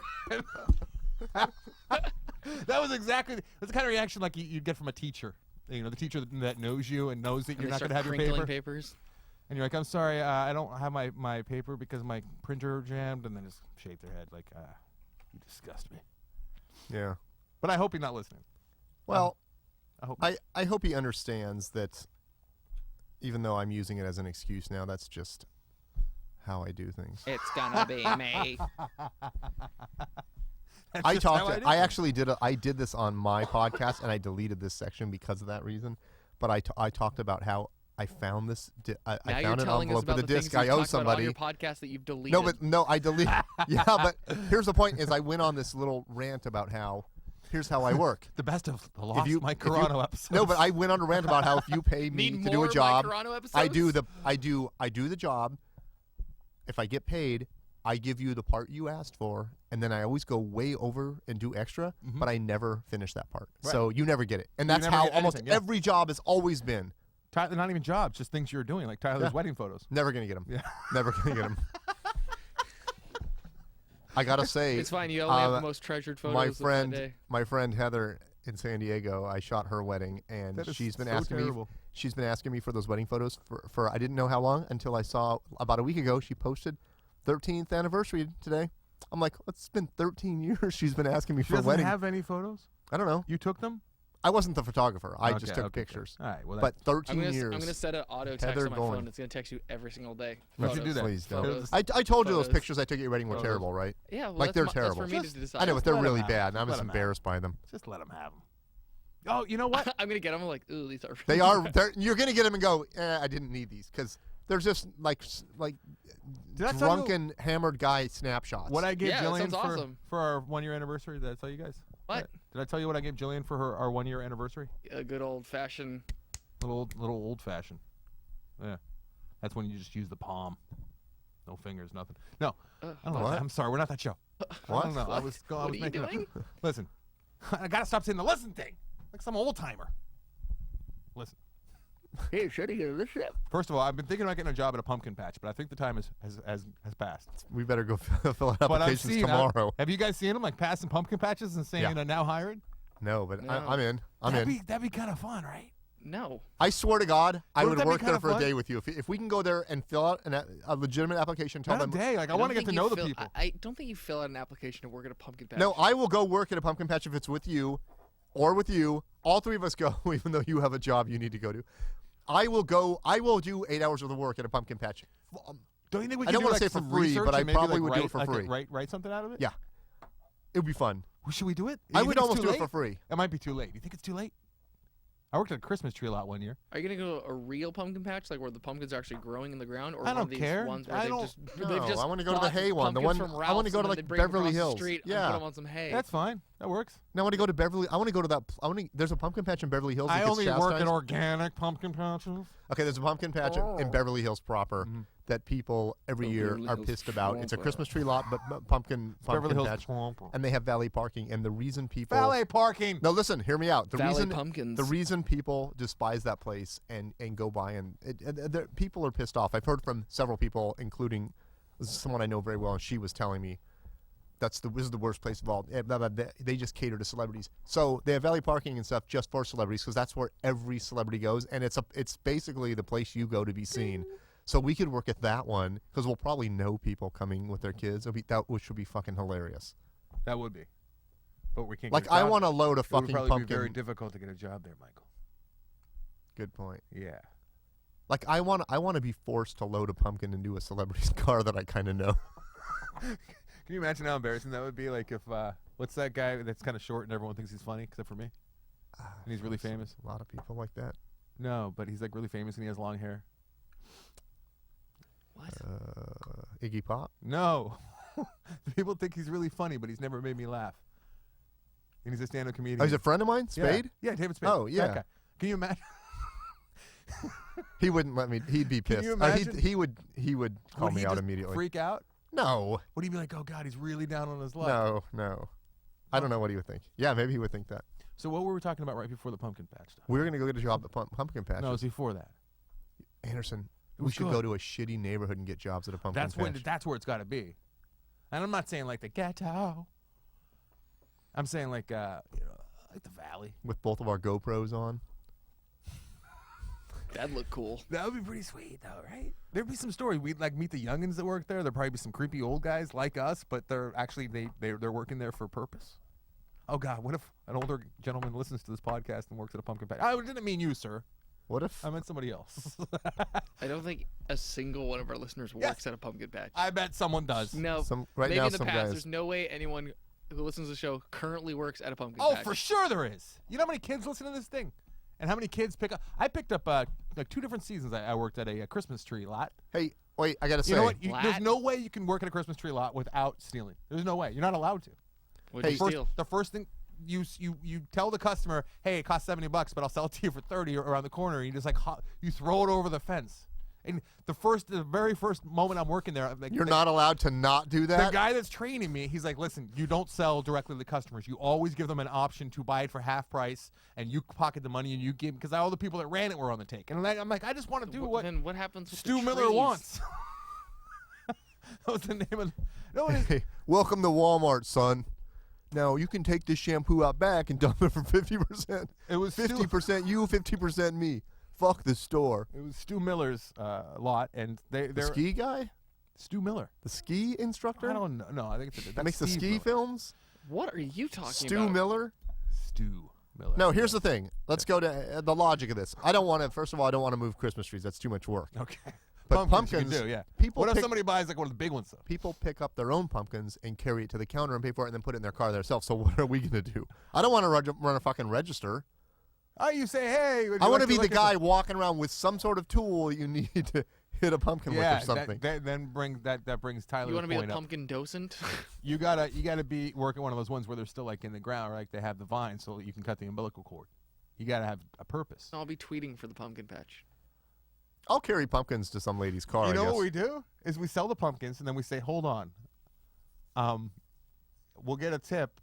That was exactly that's the kind of reaction like you'd get from a teacher. The teacher that knows you and knows that And you're they not going start to have your crinkling paper. papers. And you're like, I'm sorry, I don't have my paper because my printer jammed, and then just shake their head like, you disgust me. Yeah. But I hope you're not listening. Well, I hope. I hope he understands that even though I'm using it as an excuse now, that's just how I do things. It's gonna be me. I just how talked. did I it. actually did. I did this on my podcast, and I deleted this section because of that reason. But I talked about how I found this. I Now you're found an telling us envelope about with a the things disc you've I owe talked about on somebody. your podcast that you've deleted. No, I deleted. Yeah, but here's the point: is I went on this little rant about how. Here's how I work. The best of the lost you- Mike if you- Carano episodes. No, but I went on a rant about how if you pay me Need to do more a job, Mike Carano episodes? I do the job. If I get paid, I give you the part you asked for, and then I always go way over and do extra, but I never finish that part. Right. So you never get it. And You that's never how get almost anything, yeah. every job has always been. Tyler, not even jobs, just things you're doing, like Tyler's Yeah. wedding photos. Never gonna get them. Yeah. Never gonna get them. I gotta say, It's fine. You only have the most treasured photos my of the day. friend Heather in San Diego, I shot her wedding, and That is she's been so asking terrible. me. She's been asking me for those wedding photos for I didn't know how long until I saw about a week ago she posted 13th anniversary today. I'm like, it's been 13 years she's been asking me She for a doesn't wedding. have any photos? I don't know. You took them? I wasn't the photographer. I Okay, just took okay, pictures. good. All right, well, But 13 I'm years. gonna set an auto text Heather on my going. phone. It's gonna text you every single day. You should do that. Please don't. Photos. I told you those Photos. pictures I took at your wedding were Photos. terrible, right? Yeah, well, Like, that's they're my- terrible. That's for me Just- to decide. I know, but they're let 'em really have bad, it. and I'm Let just 'em have embarrassed by them. Just let them have them. Oh, you know what? I'm gonna get them. I'm like, ooh, these are. They are. You're gonna get them and go. I didn't need these because they're just like Did I tell you drunken, hammered guy snapshots. what I gave Yeah, that Jillian sounds awesome. for our 1 year anniversary? Did I tell you guys? What? Did I tell you what I gave Jillian for our 1 year anniversary? A good old fashioned. Little old fashioned. Yeah, that's when you just use the palm, no fingers, nothing. No, I don't know. What? I'm sorry, we're not that show. What? I don't know. I was What are you making doing? Listen, I gotta stop saying the listen thing, like some old timer. Listen. Hey, should he get this ship? First of all, I've been thinking about getting a job at a pumpkin patch, but I think the time has passed. We better go fill out But I've applications seen tomorrow. have you guys seen them like passing pumpkin patches and saying Yeah. now hired? No, but No. I'm in. I'm in. That'd be kind of fun, right? No. I swear to God, I Wouldn't would that be work there kinda for a fun? day with you. If we can go there and fill out a legitimate application, tell Not a them. day. Like I don't want to get think to you know the fill- people. I don't think you fill out an application to work at a pumpkin patch. No, I will go work at a pumpkin patch if it's with you, or with you. All three of us go, even though you have a job you need to go to. I will go. I will do 8 hours of the work at a pumpkin patch. Don't you think we I can don't do wanna like say for some free, research but I and maybe, probably like, would do it write- for like, free. Write something out of it? Yeah, it would be fun. Well, should we do it? I You would think it's almost too do it late? for free. It might be too late. You think it's too late? I worked at a Christmas tree lot 1 year. Are you gonna go to a real pumpkin patch, like where the pumpkins are actually growing in the ground, or I one don't of these care. ones where I they've don't- just No, they've just I wanna go to the bought hay one, the pumpkins one- from I wanna Ralph's go to, and then like, they bring 'em Beverly across the Hills. street and Yeah. put 'em on some hay. That's fine. That works. Now I want to go to Beverly. I want to go to that. There's a pumpkin patch in Beverly Hills. I that gets only work chastised. at organic pumpkin patches. Okay, there's a pumpkin patch in Beverly Hills proper Mm-hmm. that people every year Beverly are Hills pissed about. It's a proper. Christmas tree lot, but pumpkin Beverly Hills patch, proper. and they have valet parking. And the reason people Valet parking. No, listen, hear me out. Valet pumpkins. The reason people despise that place and go by and people are pissed off. I've heard from several people, including someone I know very well, and she was telling me this is the worst place of all. They just cater to celebrities. So they have valet parking and stuff just for celebrities because that's where every celebrity goes, and it's basically the place you go to be seen. So we could work at that one because we'll probably know people coming with their kids, which would be fucking hilarious. That would be. But we can't. Like get a I job. want to load a It would fucking probably pumpkin. be very difficult to get a job there, Michael. Good point. Yeah. Like I want to be forced to load a pumpkin into a celebrity's car that I kind of know. Can you imagine how embarrassing that would be? Like if what's that guy that's kind of short and everyone thinks he's funny except for me, and he's really famous. A lot of people like that. No, but he's like really famous and he has long hair. What? Iggy Pop. No, people think he's really funny, but he's never made me laugh. And he's a stand-up comedian. Oh, he's a friend of mine, Spade. Yeah, David Spade. Oh, That yeah. guy. Can you imagine? He wouldn't let me. He'd be Can pissed. you imagine? He would call Would me he out just immediately. Freak out? No, Would he be like, "Oh God, he's really down on his luck"? no. I don't know what he would think. Yeah, maybe he would think that. So what were we talking about right before the pumpkin patch stuff? We were gonna go get a job at pumpkin patch. No, it was before that. Anderson. It We was should good. go to a shitty neighborhood and get jobs at a pumpkin patch. That's where it's got to be. And I'm not saying like the ghetto. I'm saying like like the valley. With both of our GoPros on. That'd look cool. That would be pretty sweet, though, right? There'd be some story. We'd like meet the youngins that work there. There'd probably be some creepy old guys like us, but they're actually they're working there for a purpose. Oh God, what if an older gentleman listens to this podcast and works at a pumpkin patch? I didn't mean you, sir. What if? I meant somebody else. I don't think a single one of our listeners works at a pumpkin patch. I bet someone does. No. Right maybe now in the some past. guys. There's no way anyone who listens to the show currently works at a pumpkin Oh, patch. for sure there is. You know how many kids listen to this thing? And how many kids pick up? I picked up like 2 different seasons. I worked at a Christmas tree lot. Hey, wait, I gotta say. You know what? There's Lot? no way you can work at a Christmas tree lot without stealing. There's no way. You're not allowed to. What'd you steal? The first thing you tell the customer, hey, it costs $70, but I'll sell it to you for 30 around the corner. And you just like you throw it over the fence. And the very first moment I'm working there, like, You're not allowed to not do the that? guy that's training me, he's like, listen, you don't sell directly to the customers. You always give them an option to buy it for half price, and you pocket the money and you give, because all the people that ran it were on the take. And I'm like, I just want to do what Then what happens with Stu the Miller trees? wants. That was the name of no, it is. Hey, welcome to Walmart, son. Now, you can take this shampoo out back and dump it for 50%. It was 50% you, 50% me. Fuck the store. It was Stu Miller's lot, and The they're ski guy? Stu Miller. The ski instructor? I don't know. No, I think it's that makes the Steve ski Miller. films? What are you talking Stu about? Miller? Stu Miller. No, here's the thing. Let's go to the logic of this. I don't want to, first of all, I don't want to move Christmas trees. That's too much work. Okay. But pumpkins, you pumpkins, can do, yeah. people What if pick- somebody buys like one of the big ones though? People pick up their own pumpkins and carry it to the counter and pay for it and then put it in their car themselves. So what are we going to do? I don't want to run a fucking register. Oh, you say, hey. would I you want like to be the look at guy walking around with some sort of tool you need to hit a pumpkin Yeah, with or something. then that brings Tyler's You want to be point the up. pumpkin docent? You gotta be working one of those ones where they're still like in the ground, like they have the vine, so you can cut the umbilical cord. You gotta have a purpose. I'll be tweeting for the pumpkin patch. I'll carry pumpkins to some lady's car, You know I guess. what we do is we sell the pumpkins and then we say, hold on, we'll get a tip.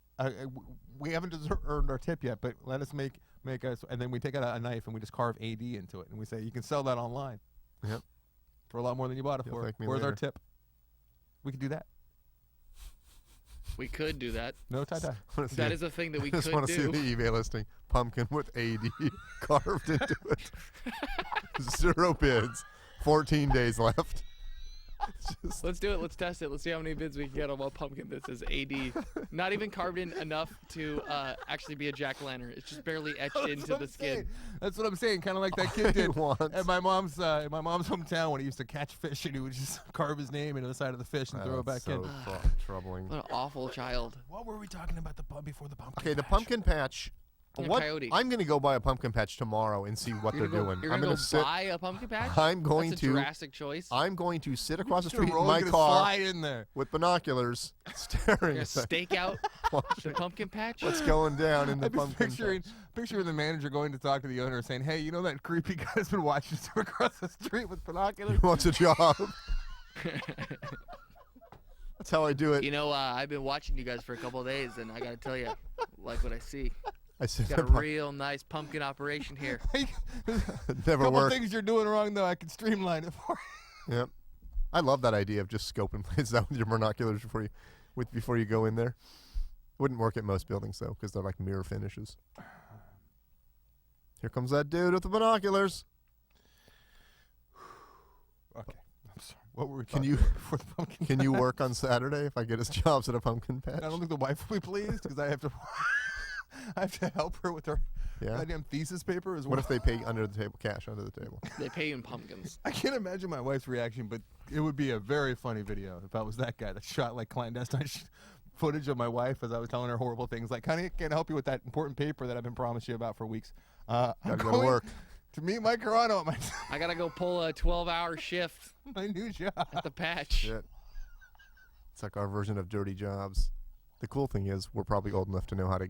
We haven't earned our tip yet, but let us make us, and then we take out a knife and we just carve AD into it, and we say you can sell that online. Yep. For a lot more than you bought it You'll for. thank me Where's our later. tip? We could do that. We could do that. No tie-dye. I wanna see That it. is a thing that we I just could want to see do. the eBay listing. Pumpkin with AD carved into it. 0 bids. 14 days left. Just, Let's do it. Let's test it. Let's see how many bids we can get on one pumpkin that says AD. Not even carved in enough to actually be a jack-o'-lantern. It's just barely etched into the skin. That's what I'm saying. Kind of like that kid did want- at my mom's hometown when he used to catch fish and he would just carve his name into the side of the fish and throw it back that's so in. troubling. What an awful child. What were we talking about before the pumpkin? Okay, the patch? pumpkin patch. Yeah, What? coyote. I'm going to go buy a pumpkin patch tomorrow and see what they're doing. You're I'm gonna going go to sit. buy a pumpkin patch? I'm going That's a to. drastic choice. I'm going to sit across the Just a street in roll, my gonna car slide in there. with binoculars, staring You're gonna at the- stake out the watching pumpkin patch? what's going down in the I'm just pumpkin picturing the manager going to talk to the owner saying, hey, you know that creepy guy that's been watching us across the street with binoculars? He wants a job. That's how I do it. You know, I've been watching you guys for a couple of days, and I gotta tell you, like what I see. I said Got a real nice pumpkin operation here. never Couple worked. things you're doing wrong though, I can streamline it for you. Yep. I love that idea of just scoping places out with your binoculars before you go in there. Wouldn't work at most buildings though, because they're like mirror finishes. Here comes that dude with the binoculars. Okay, I'm sorry. What were we Can talking you- about before the pumpkin? Can you work on Saturday if I get us jobs at a pumpkin patch? I don't think the wife will be pleased because I have to. I have to help her with her Yeah. goddamn thesis paper as well. What if they pay under the table, cash under the table? They pay you in pumpkins. I can't imagine my wife's reaction, but it would be a very funny video if I was that guy that shot like clandestine footage of my wife as I was telling her horrible things like, honey, can't help you with that important paper that I've been promising you about for weeks. I'm Gotta go to going work. to meet Mike Carano at I gotta go pull a 12-hour shift my new job. at the patch. Shit. It's like our version of dirty jobs. The cool thing is we're probably old enough to know how to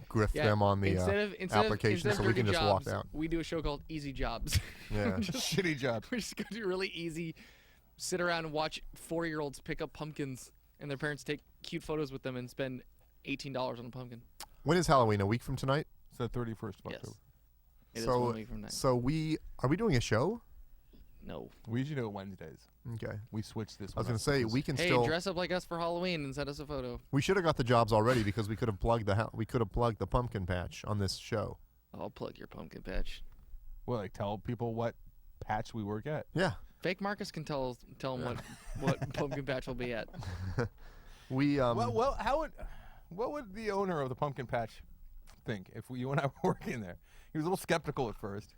grift Yeah, them on the instead application of so we dirty can just jobs, walk out. We do a show called Easy Jobs. Yeah. Shitty job. We're just gonna do really easy, sit around and watch 4-year-olds pick up pumpkins and their parents take cute photos with them and spend $18 on a pumpkin. When is Halloween? A week from tonight? It's the 31st of Yes. October. It is So- 1 week from now. So are we doing a show? No. We usually do it Wednesdays. Okay. We switched this I was one going up to say because- we can Hey, still. dress up like us for Halloween and send us a photo. We should have got the jobs already because we could have plugged the pumpkin patch on this show. I'll plug your pumpkin patch. Well, like tell people what patch we work at. Yeah. Fake Marcus can tell them what pumpkin patch will be at. We Well, what would the owner of the pumpkin patch think if you and I were working there? He was a little skeptical at first,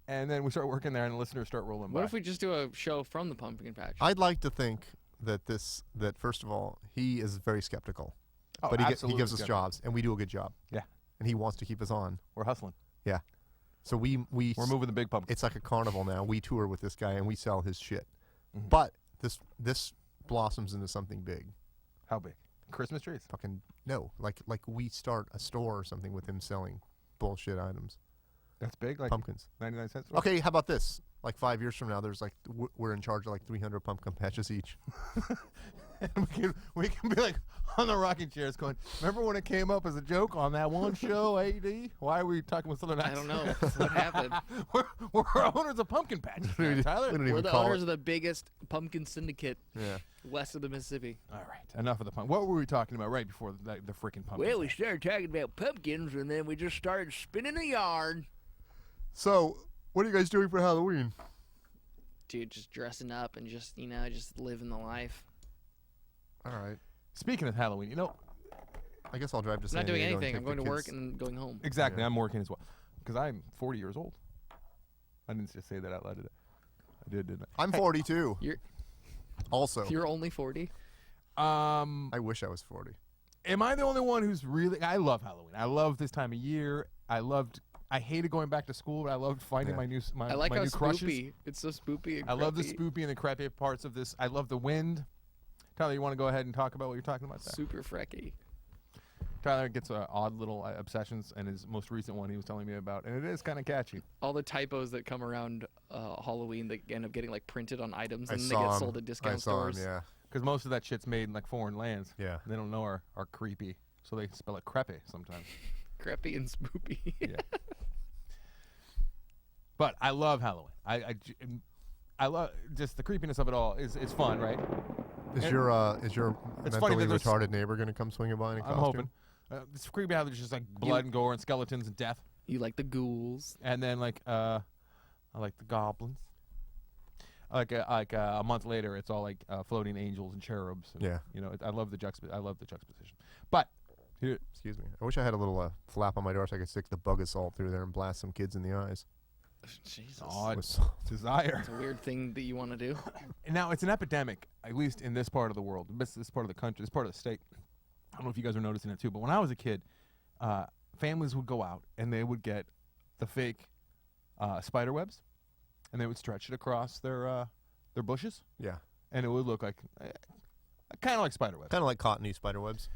and then we start working there, and the listeners start rolling by. What if we just do a show from the pumpkin patch? I'd like to think that first of all he is very skeptical. Oh, but he absolutely gives us good. jobs, and we do a good job. Yeah. And he wants to keep us on. We're hustling. Yeah. So we're moving the big pumpkin. It's like a carnival now. We tour with this guy, and we sell his shit. Mhm. But this blossoms into something big. How big? Christmas trees. Fucking no. Like we start a store or something with him selling bullshit items. That's big. Like Pumpkins. 99 cents. Okay, how about this? Like 5 years from now, there's like we're in charge of like 300 pumpkin patches each. And we can be like on the rocking chairs going, remember when it came up as a joke on that one show, AD? Why are we talking with Southern I accent? don't know what happened. we're owners of Pumpkin Patch, Tyler. We don't We're even the call owners it. of the biggest pumpkin syndicate Yeah. west of the Mississippi. All right, enough of the pumpkin. What were we talking about right before the freaking pumpkin? Well, we started talking about pumpkins, and then we just started spinning a yarn. So, what are you guys doing for Halloween? Dude, just dressing up and just just living the life. All right. Speaking of Halloween, I guess I'll drive to I'm San not doing Diego and anything. take I'm going the to work kids. and going home. exactly. Yeah. I'm working as well because I'm 40 years old. I didn't just say that out loud, did I? I did, didn't I'm 42. You're Also, you're only 40. I? I wish I was 40. Am I the only one who's really? I love Halloween. I love this time of year. I hated going back to school, but I loved finding Yeah. I like my how new crushes. spoopy. It's so spoopy. And I love the creepy. spoopy and the crappy parts of this. I love the wind. Tyler, you want to go ahead and talk about what you're talking about? There? Super freaky. Tyler gets odd little obsessions, and his most recent one he was telling me about, and it is kind of catchy. All the typos that come around Halloween that end up getting like printed on items I and they saw get him. sold at I discount saw him, stores. yeah. Because most of that shit's made in like foreign lands. Yeah. They don't know are creepy, so they spell it creepy sometimes. Creepy and spoopy. Yeah. But I love Halloween. I love just the creepiness of it all. Is fun, right? Is And- your It's funny mentally that there's- retarded neighbor going to come swinging by in a I'm costume? hoping. It's creepy how there's just like blood and gore and skeletons and death, You like the ghouls. and then like I like the goblins. Like a month later, it's all like floating angels and cherubs. And, Yeah. I love the juxtaposition. But here, Excuse me. I wish I had a little flap on my door so I could stick the bug assault through there and blast some kids in the eyes. Jesus. odd With salt. desire. It's a weird thing that you want to do. And now it's an epidemic, at least in this part of the world, this part of the country, this part of the state. I don't know if you guys are noticing it too, but when I was a kid, families would go out and they would get the fake spider webs, and they would stretch it across their bushes, Yeah. and it would look like kind of like spider webs. Kind of like cottony spider webs.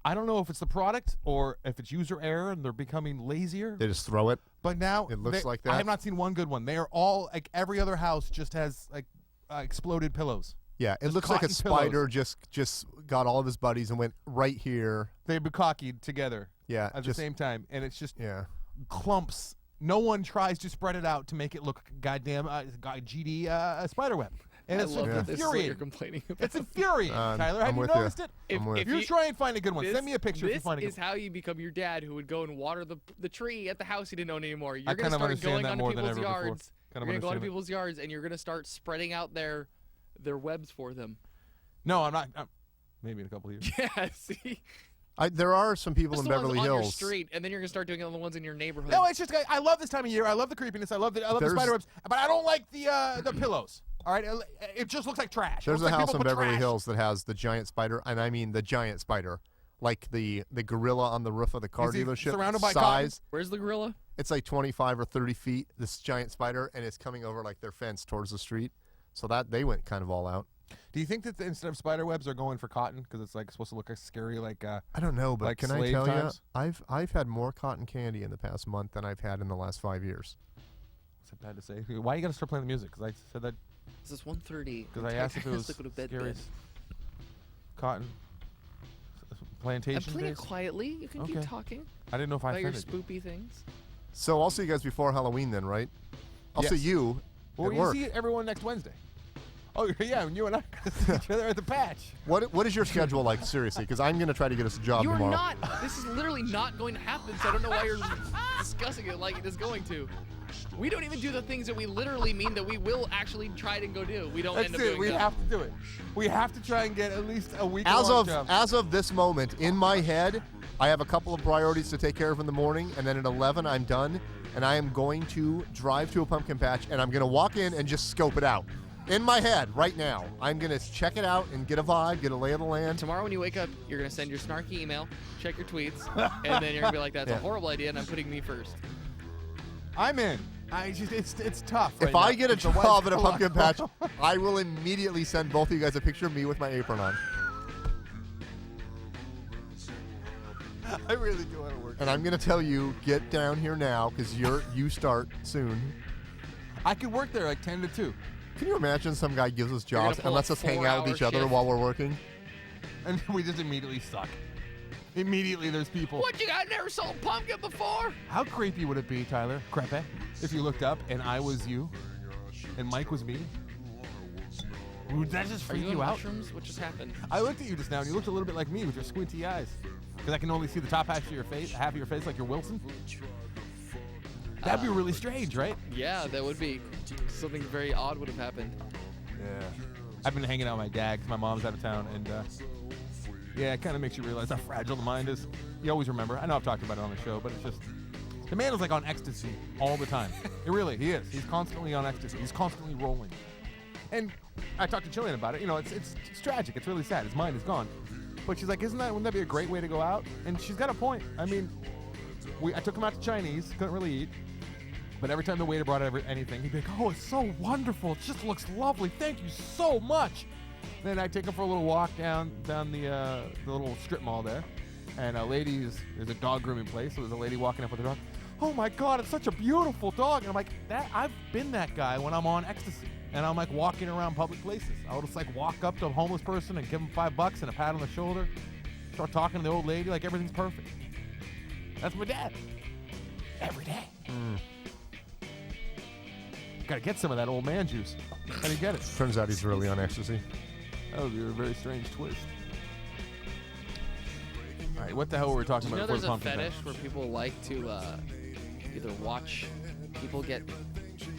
I don't know if it's the product or if it's user error and they're becoming lazier. They just throw it. But now It looks like I that? have not seen one good one. They are all like every other house just has like exploded pillows. Yeah, it Just looks like a cotton spider just got all of his buddies and went right here. They bukkake together Yeah, at just the same time, and it's just yeah. clumps. No one tries to spread it out to make it look goddamn GD spider web. And I it's love Yeah. that this is what you're infuriating. complaining about. It's infuriating, Tyler. I'm Have you with you. noticed it? I'm with if You you- try and find a good one. This- Send me a picture if you This find a good is how you become your dad who would go and water the tree at the house he didn't own anymore. You're I going kind to of start understand going that onto more than people's ever before. yards. Kind of You're going to go onto understand it. people's yards and you're going to start spreading out their webs for them. No, I'm not. Maybe in a couple of years. Yeah, see? There are some people Just in the ones Beverly on your Hills. street, and then you're going to start doing it on the ones in your neighborhood. No, it's just I love this time of year. I love the creepiness. I love the There's- spider webs, but I don't like the pillows. All right, it just looks like trash. It There's a looks like house people in put Beverly trash. Hills that has the giant spider, and I mean the giant spider, like the gorilla on the roof of the car Is he dealership. surrounded by size. Where's the gorilla? It's like 25 or 30 feet. This giant spider, and it's coming over like their fence towards the street. So that they went kind of all out. Do you think that instead of spider webs, they're going for cotton because it's like supposed to look like scary, like I don't know, but Like can I slave tell times? you, I've had more cotton candy in the past month than I've had in the last 5 years. what's it bad to say? Why you got to start playing the music? Because I said that This is 1:30. because I asked if it was Go to bed, scary Ben. cotton plantation I'm playing it days. quietly. You can Okay. keep talking I didn't know if I about your offended you. spoopy things. So I'll see you guys before Halloween then, right? I'll see Yes. you Well, at you work. see everyone next Wednesday. Oh yeah, and you and I gonna see each other at the patch. What is your schedule like, seriously? Because I'm going to try to get us a job You're tomorrow. not. This is literally not going to happen, so I don't know why you're discussing it like it is going to. We don't even do the things that we literally mean that we will actually try to go do. We don't That's end up it. doing We them. have to do it. We have to try and get at least a week. As of this moment, in my head, I have a couple of priorities to take care of in the morning, and then at 11 I'm done, and I am going to drive to a pumpkin patch, and I'm going to walk in and just scope it out. in my head right now. I'm going to check it out and get a vibe, get a lay of the land. Tomorrow when you wake up, you're going to send your snarky email, check your tweets, and then you're going to be like, that's a horrible idea, and I'm putting me first. I'm in. It's tough. If I get a job at a pumpkin patch, I will immediately send both of you guys a picture of me with my apron on. I really do want to work. And I'm going to tell you, get down here now because you start soon. I could work there like 10 to 2. Can you imagine some guy gives us gonna jobs and pull lets a us hang out with each 4-hour other shift. while we're working? And we just immediately suck. Immediately there's people. What, you guys never sold pumpkin before? How creepy would it be, Tyler, Crepe, if you looked up and I was you and Mike was me? Would that just Are freak you in you out? mushrooms? What just happened? I looked at you just now and you looked a little bit like me with your squinty eyes. Because I can only see the top half of your face like you're Wilson. That'd be really strange, right? Yeah, that would be. Something very odd would have happened. Yeah. I've been hanging out with my dad because my mom's out of town, and yeah, it kind of makes you realize how fragile the mind is. You always remember. I know I've talked about it on the show, but it's just the man is like on ecstasy all the time. He is. He's constantly on ecstasy. He's constantly rolling. And I talked to Jillian about it. You know, it's tragic. It's really sad. His mind is gone. But she's like, wouldn't that be a great way to go out? And she's got a point. I mean, I took him out to Chinese. Couldn't really eat. But every time the waiter brought anything, he'd be like, oh, it's so wonderful. It just looks lovely. Thank you so much. Then I'd take him for a little walk down the little strip mall there. And there's a dog grooming place. So there's a lady walking up with her dog. Oh, my God, it's such a beautiful dog. And I'm like, I've been that guy when I'm on ecstasy. And I'm like walking around public places. I'll just like walk up to a homeless person and give him $5 and a pat on the shoulder. Start talking to the old lady like everything's perfect. That's my dad. Every day. Gotta get some of that old man juice. How do you get it? Turns out he's really on ecstasy. That would be a very strange twist. All right, what the hell were we talking You know about there's before a the pumpkin fetish patch? where people like to either watch people get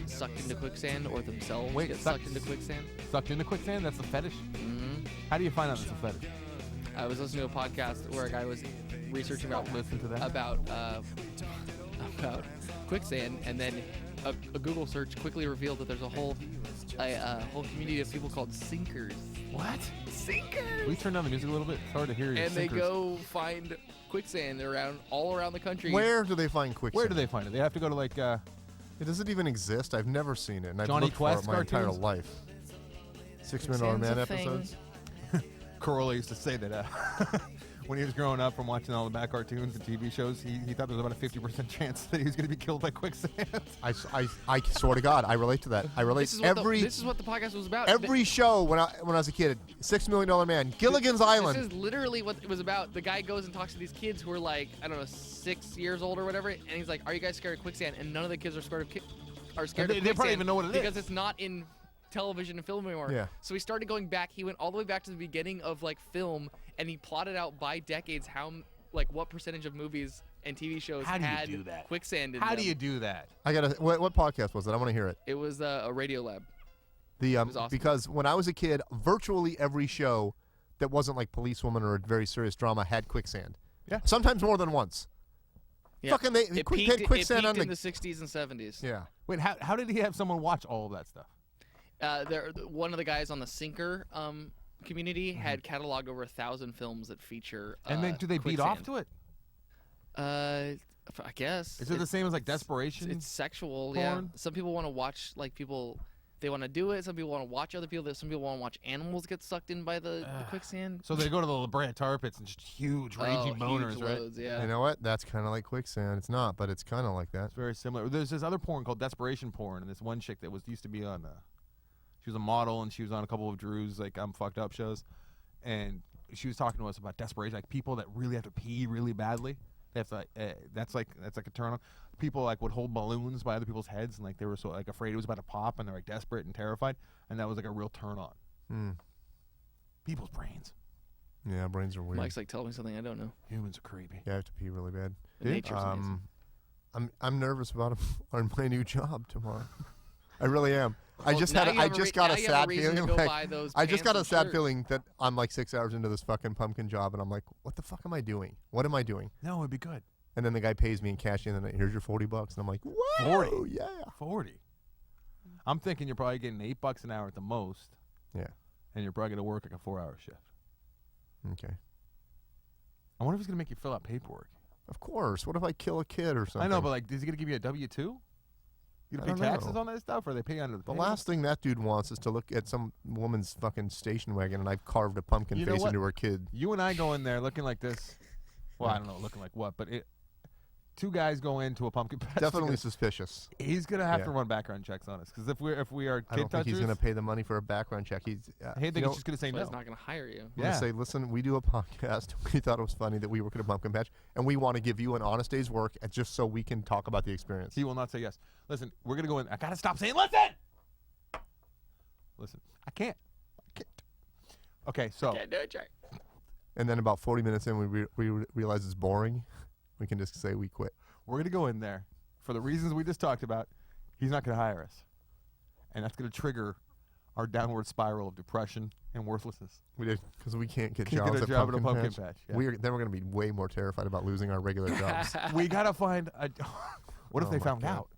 sucked into quicksand or themselves Wait, get sucked into quicksand. Sucked into quicksand? That's the fetish? Mm-hmm. How do you find out that's a fetish? I was listening to a podcast where a guy was researching about Listen to that. about quicksand, and then a Google search quickly revealed that there's a whole community of people called sinkers. What? Sinkers. Will you turn down the music a little bit? It's hard to hear you. And they go find quicksand all around the country. Where do they find quicksand? Where do they find it? They have to go to like Does it even exist? I've never seen it, and I've Johnny looked for it Quest my entire cartoons? life. $6 Million Man a thing. episodes. Corolla used to say that when he was growing up from watching all the back cartoons and TV shows, he thought there was about a 50% chance that he was going to be killed by quicksand. I swear to God, I relate to that. I relate This is what the podcast was about. every show when I was a kid. $6 Million Man, Gilligan's Island. This is literally what it was about. The guy goes and talks to these kids who are like, I don't know, 6 years old or whatever, and he's like, "Are you guys scared of quicksand?" And none of the kids are scared of quicksand. They probably even know what it is. because it's not in television and film anymore. Yeah. So he started going back. He went all the way back to the beginning of like film, and he plotted out by decades what percentage of movies and TV shows How do you had do that? quicksand in How them. do you do that? I gotta. What podcast was it? I want to hear it. It was a Radio Lab. The was awesome. Because when I was a kid, virtually every show that wasn't like Policewoman or a very serious drama had quicksand. Yeah. Sometimes more than once. Yeah. Fucking they It had peaked quicksand on in the 60s and 70s. Yeah. Wait, how did he have someone watch all of that stuff? One of the guys on the Sinker community had cataloged over 1,000 films that feature. And then do they beat off to it? I guess. Is it the same as like desperation? It's sexual, yeah. porn? Some people want to watch people. They want to do it. Some people want to watch other people. Some people want to watch animals get sucked in by the quicksand. So they go to the La Brea tar pits and just huge raging boners, huge right? loads, yeah. You know what? That's kind of like quicksand. It's not, but it's kind of like that. It's very similar. There's this other porn called desperation porn, and this one chick that used to be on. She was a model, and she was on a couple of Drew's like I'm fucked up shows, and she was talking to us about desperation, like people that really have to pee really badly. They have to, that's like a turn on. People like would hold balloons by other people's heads, and like they were so like afraid it was about to pop, and they're like desperate and terrified, and that was like a real turn on. People's brains. Yeah, brains are weird. Mike's like, tell me something I don't know. Humans are creepy. Yeah, I have to pee really bad. Nature's amazing. I'm nervous about my new job tomorrow. I really am. I Well, just now had you I have a just re- got now a you have a sad reason to feeling. go like- buy those I just pants got a and sad shirt. feeling that I'm like 6 hours into this fucking pumpkin job, and I'm like, what the fuck am I doing? What am I doing? No, it'd be good. And then the guy pays me in cash, and then here's your $40, and I'm like, whoa, 40? yeah. 40. I'm thinking you're probably getting $8 an hour at the most. Yeah. And you're probably going to work like a 4-hour shift. Okay. I wonder if he's going to make you fill out paperwork. Of course. What if I kill a kid or something? I know, but like, is he going to give you a W-2? You I going to don't pay taxes know. on that stuff, or they pay under the The pay? last thing that dude wants is to look at some woman's fucking station wagon and I've carved a pumpkin You know face what? into her kid. You and I go in there looking like this. Well, I don't know looking like what, but two guys go into a pumpkin patch. Definitely suspicious. He's going to have Yeah. to run background checks on us, because if we are I kid don't think he's touchers, going to pay the money for a background check. He's I think he's just going to say So no. he's not gonna hire you. going to say, listen, we do a podcast. We thought it was funny that we work at a pumpkin patch, and we want to give you an honest day's work just so we can talk about the experience. He will not say yes. Listen, we're going to go in. I got to stop saying listen! Listen, I can't. Okay, so. Can't do it, Jay. And then about 40 minutes in, we realize it's boring. We can just say we quit. We're going to go in there for the reasons we just talked about. He's not going to hire us. And that's going to trigger our downward spiral of depression and worthlessness. We did because we can't get Can't jobs get a at job at a pumpkin patch. Yeah. Then we're going to be way more terrified about losing our regular jobs. We got to find a. What if Oh they my found God. out?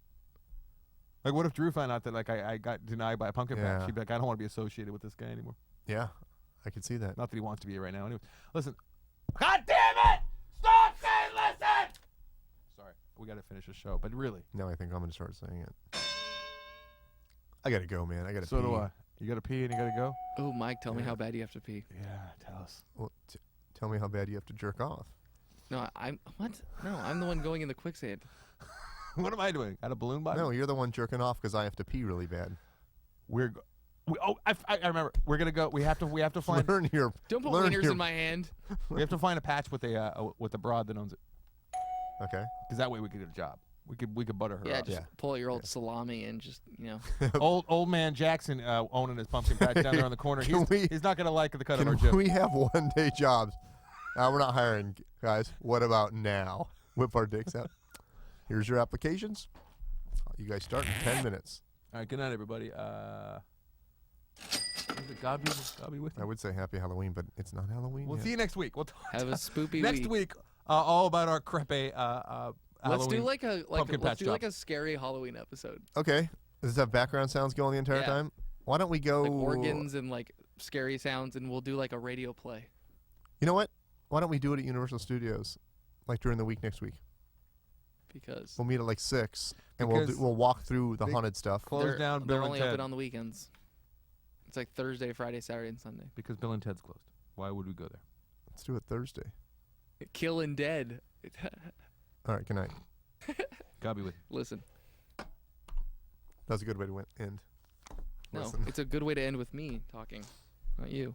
Like, what if Drew found out that like I got denied by a pumpkin patch? Yeah. He'd be like, I don't want to be associated with this guy anymore. Yeah, I could see that. Not that he wants to be right now. Anyway, listen. God damn it! Stop saying listen! Sorry, we got to finish the show, but really. Now I think I'm going to start saying it. I got to go, man. I got to So pee. do I. You got to pee and you got to go? Oh, Mike, tell me Yeah. how bad you have to pee. Yeah, tell us. Well, tell me how bad you have to jerk off. No, I'm what? No, I'm the one going in the quicksand. What am I doing? At a balloon bottom? No, you're the one jerking off because I have to pee really bad. I remember. We're gonna go. We have to find. Learn your. Don't put learn wieners your, in my hand. We have to find a patch with a broad that owns it, Okay. because that way we could get a job. We could butter her Yeah, up. just pull out your old salami and just, you know. Old man Jackson owning his pumpkin patch down there on the corner. He's not gonna like the cut of our Can joke. we have one-day jobs? We're not hiring, guys. What about now? Whip our dicks out. Here's your applications. You guys start in 10 minutes. All right. Good night, everybody. God be with you. I would say happy Halloween, but it's not Halloween We'll yet. see you next week. We'll talk Have a spoopy next week. week. All about our crepe. Let's do Halloween pumpkin let's patch do like jobs. a scary Halloween episode. Okay. Does that background sounds going the entire Yeah. time? Why don't we go... Like organs and like scary sounds, and we'll do like a radio play. You know what? Why don't we do it at Universal Studios, like during the week next week? Because We'll meet at like 6, and Because we'll walk through the they haunted stuff. Close down they're Bill and only Ted open on the weekends. It's like Thursday, Friday, Saturday, and Sunday. because Bill and Ted's closed. Why would we go there? Let's do it Thursday. Killing dead. All right, good night. God be with you. Listen, That's a good way to end. no, Listen. it's a good way to end with me talking, not you.